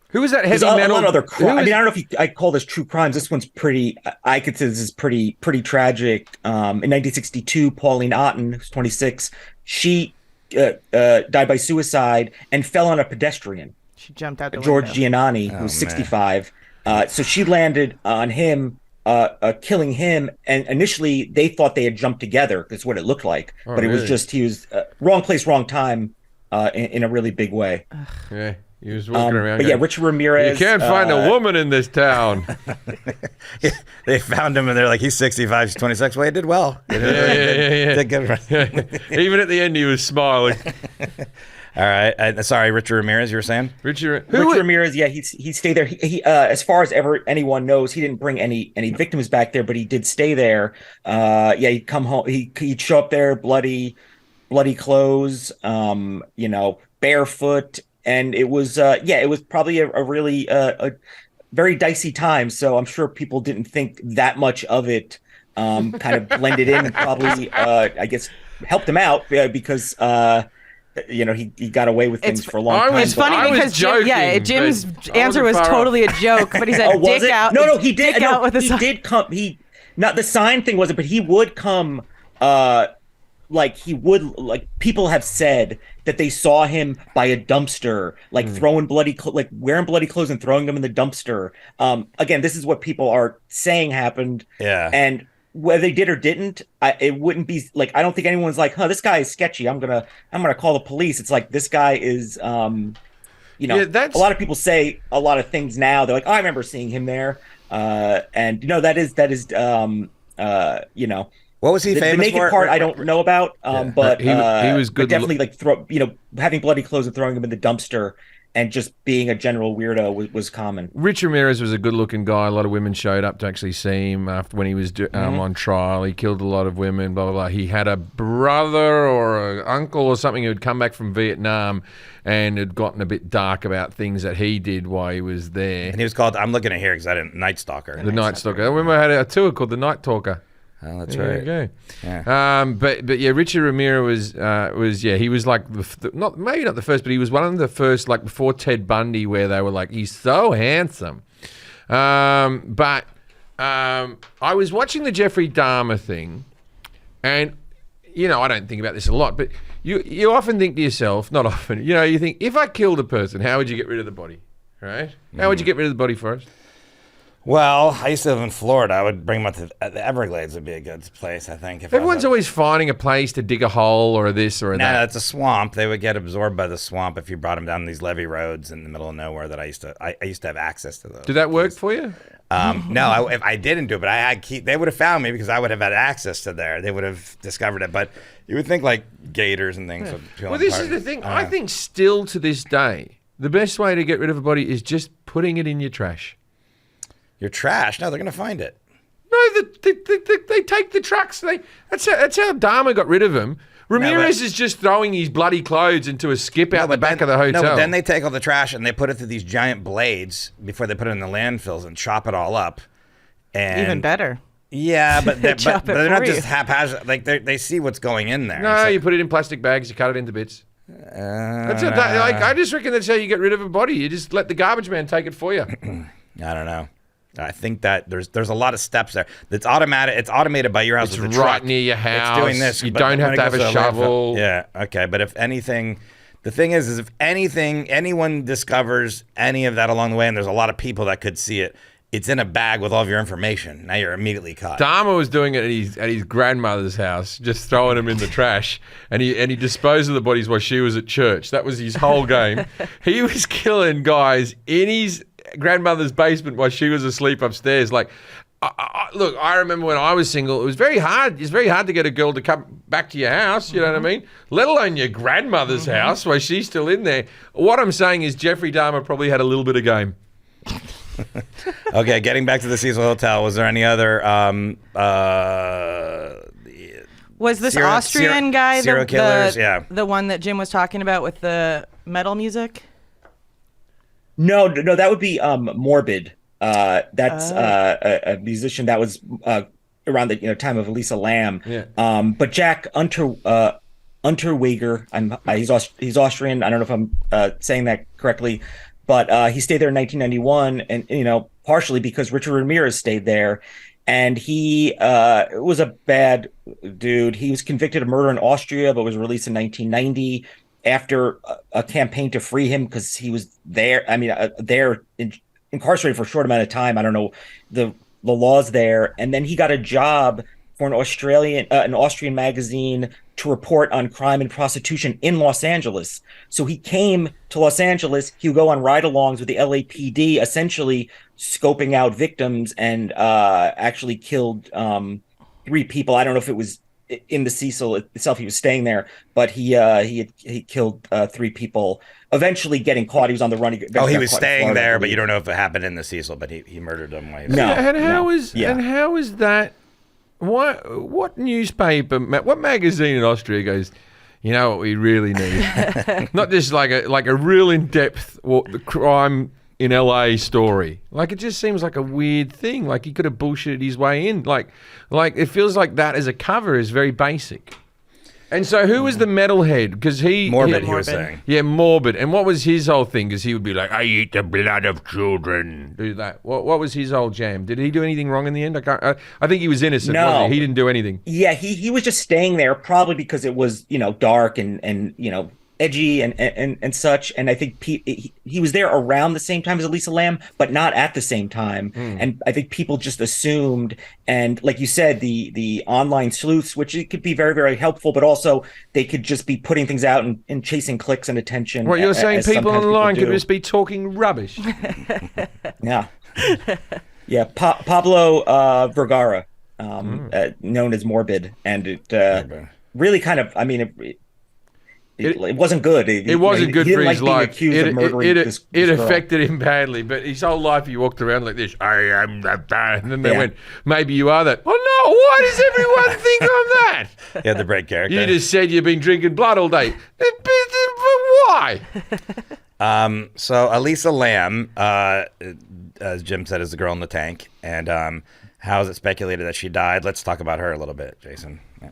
who was that heavy a metal? lot of other I mean, I don't know if I call this true crimes. This one's pretty. I consider this is pretty tragic. In 1962, Pauline Otten, who's 26, she died by suicide and fell on a pedestrian. She jumped out the George window. Giannani, who's 65. So she landed on him, killing him. And initially, they thought they had jumped together. That's what it looked like. Oh, but it was really? just he was wrong place, wrong time in a really big way. Yeah, he was walking around. But yeah, going, Richard Ramirez. you can't find a woman in this town. They found him and they're like, he's 65, she's 26. Well, he did well. He did Yeah. did good. Even at the end, he was smiling. All right. Sorry, Richard Ramirez, you were saying? Richard, Richard Ramirez, yeah, he stayed there. He as far as anyone knows, he didn't bring any victims back there, but he did stay there. Yeah, he'd come home. He'd show up there, bloody clothes, barefoot, and it was it was probably a really a very dicey time. So I'm sure people didn't think that much of it. Kind of blended in, and probably I guess helped him out because. He got away with things for a long time. It's funny I was because joking, Jim's but I answer wasn't was far totally a joke, but he said, Oh, was "Dick it? out." No, he did. Dick No, out with the he sign. did come. Not the sign thing wasn't, but he would come. People have said that they saw him by a dumpster, throwing wearing bloody clothes and throwing them in the dumpster. Again, this is what people are saying happened. Yeah. And whether they did or didn't, it wouldn't be I don't think anyone's like, this guy is sketchy. I'm gonna call the police. It's like this guy is, a lot of people say a lot of things now. They're like, I remember seeing him there, and that is, What was he the famous naked for? part I don't know about, but He was good But definitely having bloody clothes and throwing them in the dumpster and just being a general weirdo was common. Rich Ramirez was a good-looking guy. A lot of women showed up to actually see him after when he was on trial. He killed a lot of women. Blah blah blah. He had a brother or an uncle or something who had come back from Vietnam and had gotten a bit dark about things that he did while he was there. And he was called, I'm looking at here because I didn't, Night Stalker. The Night Stalker. I remember I had a tour called The Night Talker. Oh, that's There right. you go. Yeah. But yeah, Richard Ramirez he was like maybe not the first, but he was one of the first, like before Ted Bundy, where they were like, he's so handsome. But I was watching the Jeffrey Dahmer thing, and I don't think about this a lot, but you often think to yourself, not often, you think, if I killed a person, how would you get rid of the body, right? How would you get rid of the body for us? Well, I used to live in Florida. I would bring them up to the Everglades would be a good place, I think. Everyone's always finding a place to dig a hole or this or that. No, it's a swamp. They would get absorbed by the swamp if you brought them down these levee roads in the middle of nowhere that I used to have access to those. Did that work for you? No, if I didn't do it, but they would have found me because I would have had access to there. They would have discovered it. But you would think like gators and things. Would Well, this is the thing. I think still to this day, the best way to get rid of a body is just putting it in your trash. Your trash? No, they're going to find it. No, they take the trucks. That's how Dahmer got rid of him. Ramirez is just throwing his bloody clothes into a skip out the back of the hotel. No, but then they take all the trash and they put it through these giant blades before they put it in the landfills and chop it all up. And Even better. Yeah, but they're not for you. just haphazard. Like they see what's going in there. No, you put it in plastic bags. You cut it into bits. That's how, I just reckon that's how you get rid of a body. You just let the garbage man take it for you. I don't know. I think that there's a lot of steps there. It's automatic. It's automated by your house. It's with a right truck. near your house. It's doing this. You but don't when have it to have goes a landfill- shovel. Yeah. Okay. But if anything, the thing is if anyone discovers any of that along the way, and there's a lot of people that could see it, it's in a bag with all of your information. Now you're immediately caught. Dahmer was doing it at his grandmother's house, just throwing them in the trash, and he disposed of the bodies while she was at church. That was his whole game. He was killing guys in his grandmother's basement while she was asleep upstairs. Like, look, I remember when I was single, it was very hard. It's very hard to get a girl to come back to your house. You know what I mean? Let alone your grandmother's house while she's still in there. What I'm saying is Jeffrey Dahmer probably had a little bit of game. Okay, getting back to the Cecil Hotel, was there any other Was this serial- Austrian guy serial killers? Yeah. the one that Jim was talking about with the metal music? No, that would be Morbid. That's a musician that was around the time of Elisa Lam. Yeah. But Jack Unterweger, he's Austrian. I don't know if I'm saying that correctly, but he stayed there in 1991, and partially because Richard Ramirez stayed there, and he was a bad dude. He was convicted of murder in Austria, but was released in 1990. after a campaign to free him because he was there. I mean, incarcerated for a short amount of time. I don't know the laws there, and then he got a job for an Austrian magazine to report on crime and prostitution in Los Angeles. So he came to Los Angeles. He would go on ride-alongs with the LAPD, essentially scoping out victims, and actually killed 3 people. I don't know if it was in the Cecil itself. He was staying there, but he killed 3 people. Eventually getting caught. He was on the run. He was staying there, but you don't know if it happened in the Cecil. But he murdered them. No. And how is that? What newspaper? What magazine in Austria goes? You know what we really need? Not just like a real in-depth the crime in LA story. Like, it just seems like a weird thing. Like, he could have bullshitted his way in. Like it feels like that as a cover is very basic. And so who was the metalhead? Because Morbid, he was saying. Yeah, Morbid. And what was his whole thing? Because he would be like, I eat the blood of children. Do that. What was his whole jam? Did he do anything wrong in the end? I think he was innocent, wasn't he? He didn't do anything. Yeah, he was just staying there probably because it was, dark and edgy and such. And I think he was there around the same time as Elisa Lam, but not at the same time. And I think people just assumed, and like you said, the online sleuths, which it could be very, very helpful, but also they could just be putting things out and chasing clicks and attention. What you're saying, people online could just be talking rubbish. Yeah. Yeah. Pablo Vergara, known as Morbid. And it really kind of, I mean, it wasn't good. It wasn't good for his life. It girl. affected him badly, but his whole life he walked around like this, I am that bad. And then they went, maybe you are that. Oh no, why does everyone think I'm that? He had the break character. You just said you've been drinking blood all day. Why? So Elisa Lam, as Jim said, is the girl in the tank. And how is it speculated that she died? Let's talk about her a little bit, Jason. Yeah.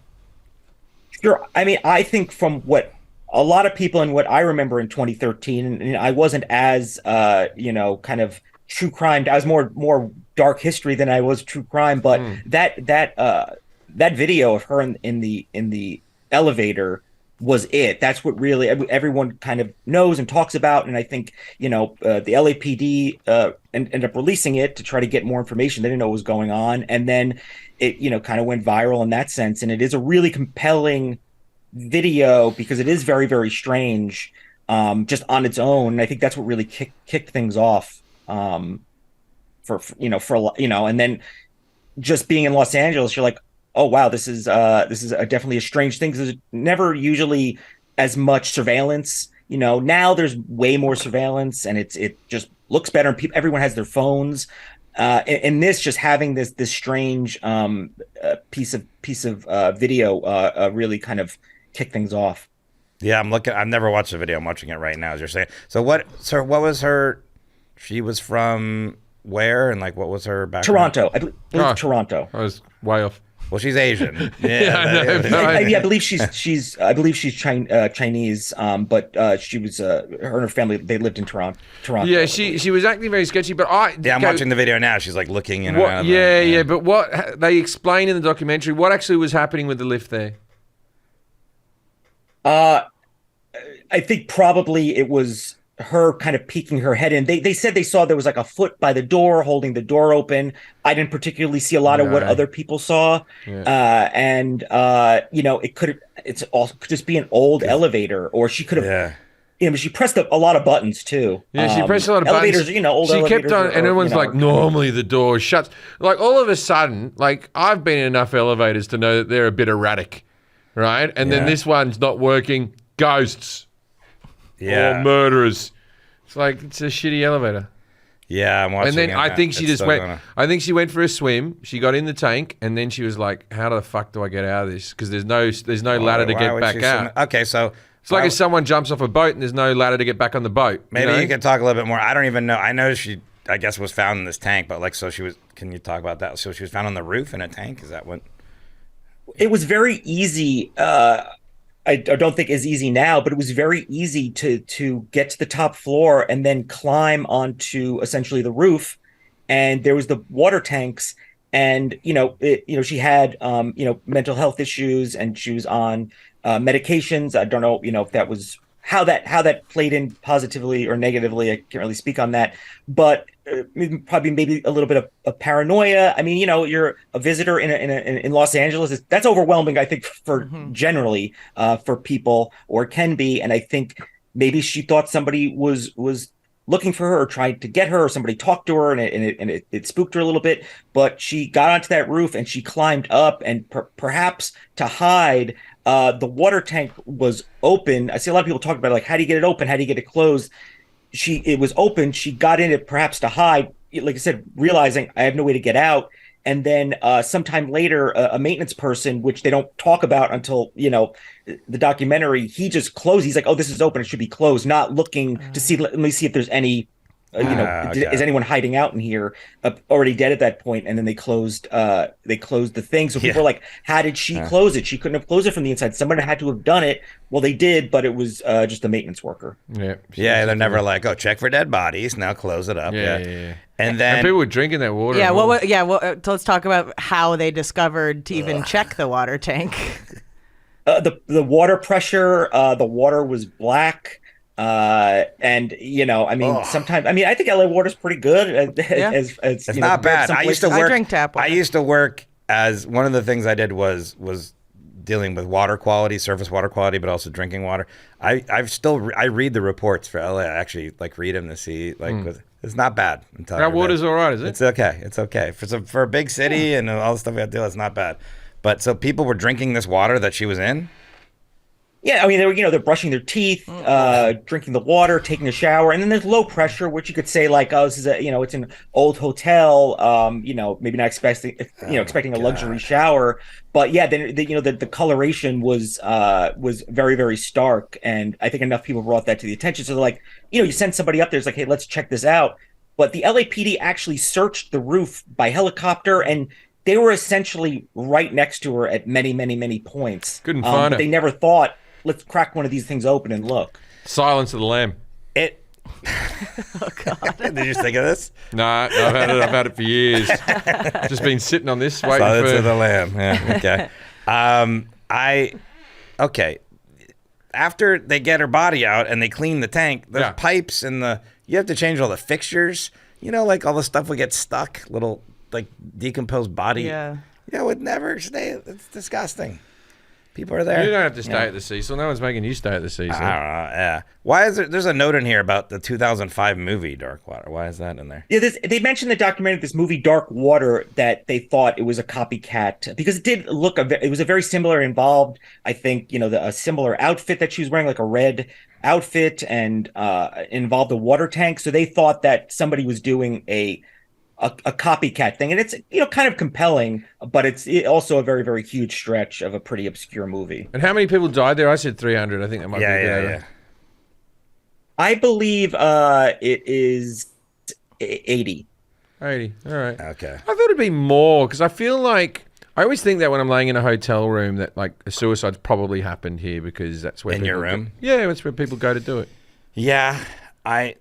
Sure. I mean, I think from what a lot of people and what I remember in 2013, and I wasn't as, kind of true crime. I was more dark history than I was true crime. But that video of her in the elevator was it. That's what really everyone kind of knows and talks about. And I think, the LAPD ended up releasing it to try to get more information. They didn't know what was going on. And then it, kind of went viral in that sense. And it is a really compelling video because it is very, very strange just on its own. And I think that's what really kicked things off and then just being in Los Angeles, you're like, oh wow, this is definitely a strange thing because there's never usually as much surveillance. Now there's way more surveillance and it just looks better and everyone has their phones. And this just having this strange piece of video really kind of kicked things off. Yeah, I'm looking. I've never watched the video. I'm watching it right now, as you're saying. So what was her? She was from where, and like what was her background? Toronto. I believe Toronto. I was way off. Well, she's Asian. Yeah, I believe she's Chinese. But she was her and her family. They lived in Toronto. Yeah, she was acting very sketchy. But I'm watching the video now. She's like looking in. But what they explain in the documentary, what actually was happening with the lift there? I think probably it was her kind of peeking her head in. They said they saw there was like a foot by the door holding the door open. I didn't particularly see a lot of what other people saw. Yeah. It also could just be an old elevator, or she could have. Yeah. She pressed a lot of buttons too. Yeah, she pressed a lot of elevators, buttons. Old she elevators. Kept on, and everyone's like, normally the door shuts. Like all of a sudden, like I've been in enough elevators to know that they're a bit erratic, right? And then this one's not working. Ghosts. Yeah. Or murderers. It's like it's a shitty elevator. Yeah, I'm watching. And then I think she just went. I think she went for a swim. She got in the tank, and then she was like, "How the fuck do I get out of this? Because there's no ladder to get back out." Okay, so it's like if someone jumps off a boat and there's no ladder to get back on the boat. Maybe you can talk a little bit more. I don't even know. I know she, I guess, was found in this tank, but like, so she was. Can you talk about that? So she was found on the roof in a tank. Is that what? It was very easy. I don't think is easy now, but it was very easy to get to the top floor and then climb onto essentially the roof. And there was the water tanks, and she had mental health issues, and she was on medications. I don't know if that was how that played in positively or negatively. I can't really speak on that, but probably maybe a little bit of paranoia. I mean, you're a visitor in Los Angeles. That's overwhelming, I think, for generally for people, or can be. And I think maybe she thought somebody was looking for her or trying to get her, or somebody talked to her, and it spooked her a little bit. But she got onto that roof and she climbed up, and perhaps to hide. The water tank was open. I see a lot of people talk about, like, how do you get it open? How do you get it closed? It was open. She got in it perhaps to hide, like I said, realizing I have no way to get out. And then sometime later, a maintenance person, which they don't talk about until, the documentary, he just closed. He's like, oh, this is open. It should be closed, not looking to see, let me see if there's any, okay. is anyone hiding out in here? Already dead at that point. And then they closed the thing. So people are like, how did she close it? She couldn't have closed it from the inside. Someone had to have done it. Well, they did, but it was just a maintenance worker. Yeah. Yeah, they're never like, oh, check for dead bodies. Now close it up. Yeah. And then And people were drinking that water. Yeah, so let's talk about how they discovered to even check the water tank. The water pressure, the water was black. And sometimes, I think LA water is pretty good. it's not bad. I used to work. I drink tap water. I used to work as one of the things I did was dealing with water quality, surface water quality, but also drinking water. I read the reports for LA. I actually read them to see it's not bad. That water's all right, is it? It's okay. It's okay for a big city and all the stuff we have to deal with. It's not bad. But so people were drinking this water that she was in. Yeah, they're brushing their teeth, drinking the water, taking a shower, and then there's low pressure, which you could say this is it's an old hotel, maybe not expecting a luxury shower, but yeah, then the coloration was very, very stark, and I think enough people brought that to the attention. So they're like, you send somebody up there, it's like, hey, let's check this out. But the LAPD actually searched the roof by helicopter, and they were essentially right next to her at many, many, many points. Couldn't find her. They never thought, let's crack one of these things open and look. Silence of the Lamb. Oh God! Did you think of this? No, I've had it for years. Just been sitting on this waiting Silence for of the Lamb. Yeah, okay. Okay. After they get her body out and they clean the tank, there's pipes and you have to change all the fixtures. All the stuff would get stuck, little decomposed body. Yeah. It would never stay. It's disgusting. People are there. You don't have to stay at the Cecil. No one's making you stay at the Cecil. I don't know. Yeah. Why is there's a note in here about the 2005 movie Dark Water? Why is that in there? Yeah, they mentioned the documentary, this movie Dark Water, that they thought it was a copycat because it did look. It was a very similar involved. I think a similar outfit that she was wearing, like a red outfit, and involved a water tank. So they thought that somebody was doing a copycat thing, and it's kind of compelling, but it's also a very, very huge stretch of a pretty obscure movie. And how many people died there? I said 300. I think that might be yeah. I believe it is 80. 80. All right. Okay. I thought it'd be more because I feel like I always think that when I'm laying in a hotel room that a suicide's probably happened here because that's where in your room. Yeah, that's where people go to do it. Yeah.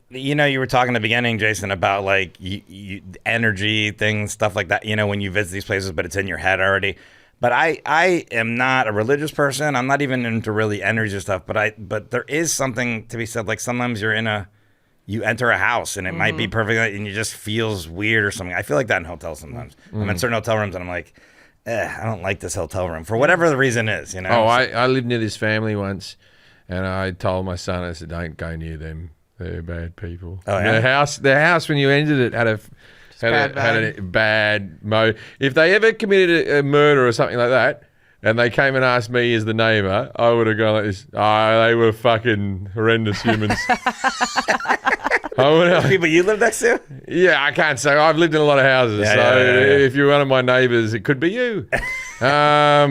You were talking in the beginning, Jason, about you energy things, stuff like that, when you visit these places, but it's in your head already. But I am not a religious person. I'm not even into really energy stuff, but there is something to be said. Like sometimes you enter a house and it might be perfect and it just feels weird or something. I feel like that in hotels sometimes. I'm in certain hotel rooms and I'm like, I don't like this hotel room for whatever the reason is, Oh, I lived near this family once and I told my son, I said, don't go near them. They're bad people. Oh, yeah? Their house when you entered it had a bad mode. If they ever committed a murder or something like that, and they came and asked me as the neighbour, I would have gone like this. Oh, they were fucking horrendous humans. People you live next to? Yeah, I can't say. I've lived in a lot of houses, if you're one of my neighbours, it could be you. But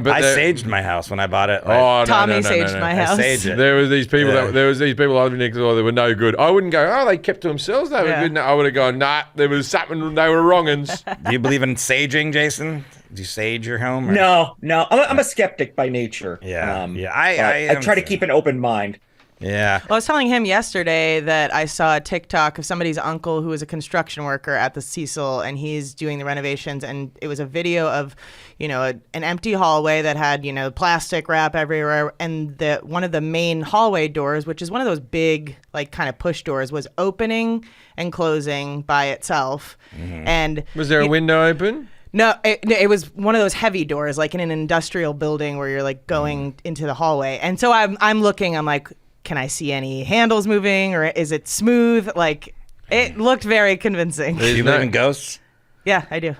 I saged my house when I bought it. Tommy saged my house. I saged it. There was these people. There was these people living next door that were no good. I wouldn't go. Oh, they kept to themselves. They were good. No, I would have gone. Nah, there was something. They were wrong'uns. Do you believe in saging, Jason? Do you sage your home? Or? No. I'm a skeptic by nature. Yeah. I try to keep an open mind. Yeah. Well, I was telling him yesterday that I saw a TikTok of somebody's uncle who was a construction worker at the Cecil, and he's doing the renovations. And it was a video of, an empty hallway that had, plastic wrap everywhere. And one of the main hallway doors, which is one of those big, like, kind of push doors, was opening and closing by itself. Mm-hmm. And Was there a window open? No, it was one of those heavy doors, like in an industrial building where you're like going into the hallway. And so I'm looking, I'm like, can I see any handles moving, or is it smooth? Like, it looked very convincing. Do you believe in ghosts? Yeah, I do.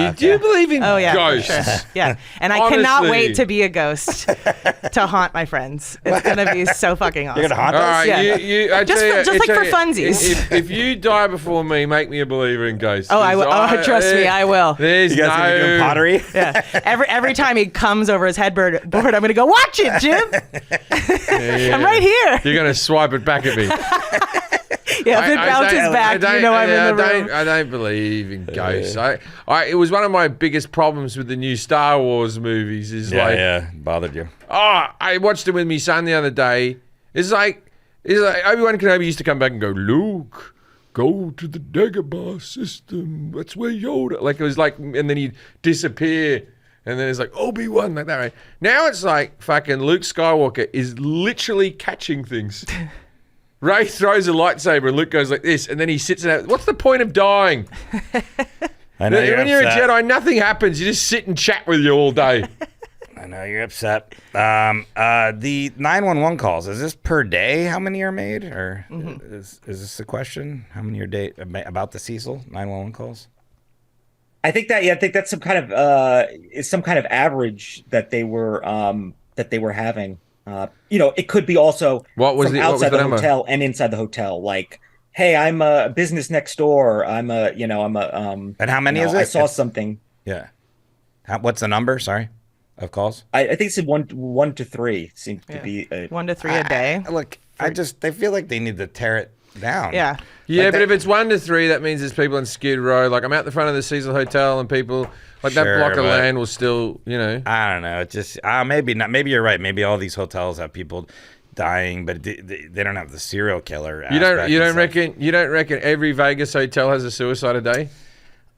You do believe in Oh yeah, for ghosts? sure. Yeah, and I cannot Honestly. wait to be a ghost to haunt my friends. It's gonna be so fucking awesome. You're gonna haunt All us? right, Yeah. I Just tell for- you- just I like tell for you, funsies. If you die before me, make me a believer in ghosts. Oh, I will. Oh, trust me, I will. There's You guys gonna be doing pottery? Yeah. Every time he comes over his headboard, I'm gonna go, watch it, Jim. I'm right here. You're gonna swipe it back at me. Yeah, if it bounces back, I'm in the room. I don't believe in ghosts. It was one of my biggest problems with the new Star Wars movies. Yeah, bothered you. I watched it with my son the other day. It's like Obi-Wan Kenobi used to come back and go, Luke, go to the Dagobah system. That's where Yoda. Like, it was like, and then he'd disappear. And then it's like Obi-Wan, like that, right? Now it's like fucking Luke Skywalker is literally catching things. Ray throws a lightsaber and Luke goes like this, and then he sits there. What's the point of dying? I know When you're a Jedi, nothing happens. You just sit and chat with you all day. I know you're upset. The 911 calls, is this per day? How many are made? Or is this the question? How many are day about the Cecil 911 calls? I think that's some kind of average that they were having. It could be also from outside the hotel and inside the hotel. Like, hey, I'm a business next door. I'm a. And how many is it? I saw something. Yeah. What's the number? Sorry, of calls. I think it's one to three seems to be 1 to 3 a day. Look, they feel like they need to tear it down. Yeah. Yeah, but if it's 1 to 3, that means there's people on Skid Row. Like, I'm out the front of the Cecil Hotel, and people like that Sure, block of but- land will still, I don't know. It's just maybe not. Maybe you're right. Maybe all these hotels have people dying, but they don't have the serial killer. You don't aspect and stuff. reckon reckon every Vegas hotel has a suicide a day?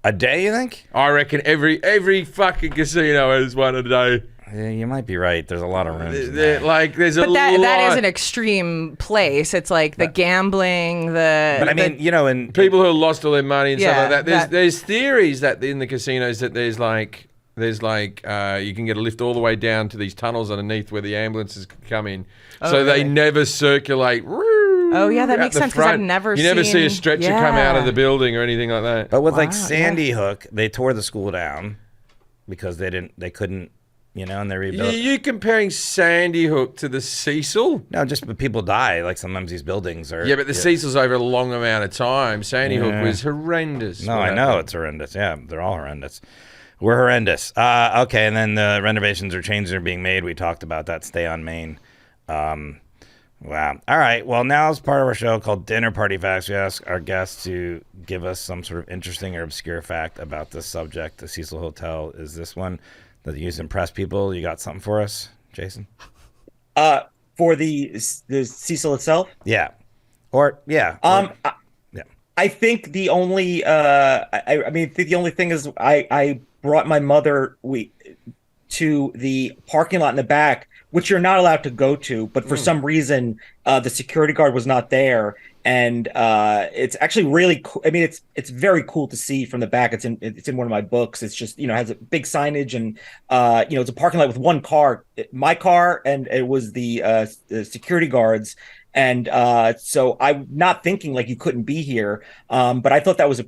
A day? You think? I reckon every fucking casino has one a day. Yeah, you might be right. There's a lot of rooms. in there. There's a But lot. that is an extreme place. It's like the gambling, But I mean, and people who lost all their money and stuff like that. that- There's theories that in the casinos that there's you can get a lift all the way down to these tunnels underneath where the ambulances can come in, so they never circulate. Oh, yeah, that out makes the sense, 'cause I've front. never You never see a seen- stretcher come out of yeah. the building or anything like that. But with like Wow, Sandy Hook, they tore the school down because they couldn't, and they rebuilt. You comparing Sandy Hook to the Cecil? No, just but people die. Like sometimes these buildings are. Yeah, but the Cecil's over a long amount of time. Sandy Hook Yeah. was horrendous. No, what I know happened. it's horrendous. Yeah, they're all horrendous. We're horrendous. Okay, and then the renovations or changes are being made. We talked about that. Stay on Main. Wow. All right. Well, now as part of our show called Dinner Party Facts, we ask our guests to give us some sort of interesting or obscure fact about this subject. The Cecil Hotel is this one that you use to impress people. You got something for us, Jason? For the Cecil itself. Yeah. Or yeah. Yeah. I think the only the only thing is I brought my mother to the parking lot in the back, which you're not allowed to go to, but for some reason the security guard was not there, and it's actually really cool. I mean, it's very cool to see from the back. It's in one of my books. It's just has a big signage, and it's a parking lot with one car, my car, and it was the security guards. And so I'm not thinking like you couldn't be here, but I thought that was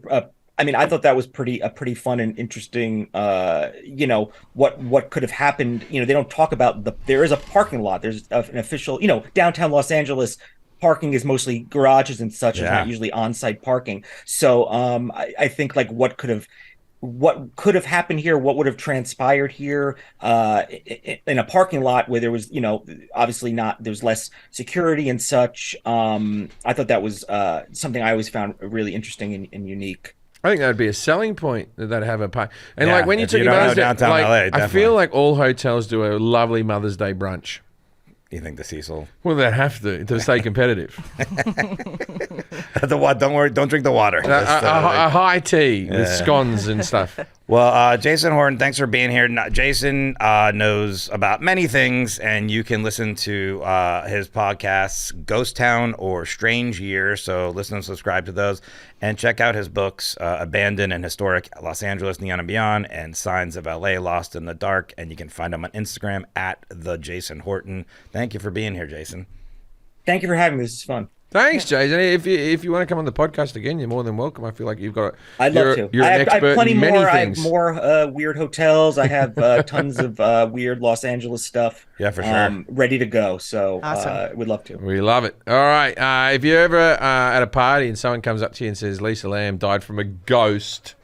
I thought that was a pretty fun and interesting. What could have happened. They don't talk about there is a parking lot. There's an official. Downtown Los Angeles parking is mostly garages and such. Yeah. It's not usually on-site parking. So I think like what could have happened here, what would have transpired here in a parking lot where there was, obviously there's less security and such. I thought that was something I always found really interesting and unique. I think that would be a selling point that have a park. And Yeah, like when you if took you your don't know mother's day, downtown like, LA, I definitely. feel like all hotels do a lovely Mother's Day brunch. You think the Cecil? Well, they have to stay competitive. Don't worry. Don't drink the water. A high tea with scones and stuff. Well, Jason Horton, thanks for being here. Jason knows about many things, and you can listen to his podcasts, Ghost Town or Strange Year. So listen and subscribe to those, and check out his books, Abandoned and Historic Los Angeles, Neon and Beyond, and Signs of LA, Lost in the Dark. And you can find him on Instagram at the Jason Horton. Thank you for being here, Jason. Thank you for having me. This is fun. Thanks, Jason. If you want to come on the podcast again, you're more than welcome. I feel like you've got. I'd love to. You're an expert I have plenty in many more. things. I have more weird hotels. I have tons of weird Los Angeles stuff. Yeah, for sure. Ready to go. So Awesome. would love to. We love it. All right. If you're ever at a party and someone comes up to you and says Lisa Lamb died from a ghost.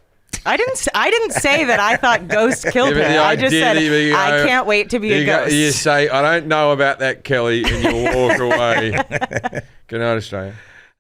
I didn't say that I thought ghosts killed her. Yeah, I just said you go, I can't wait to be a ghost. You say, I don't know about that, Kelly, and you walk away. Good night, Australia.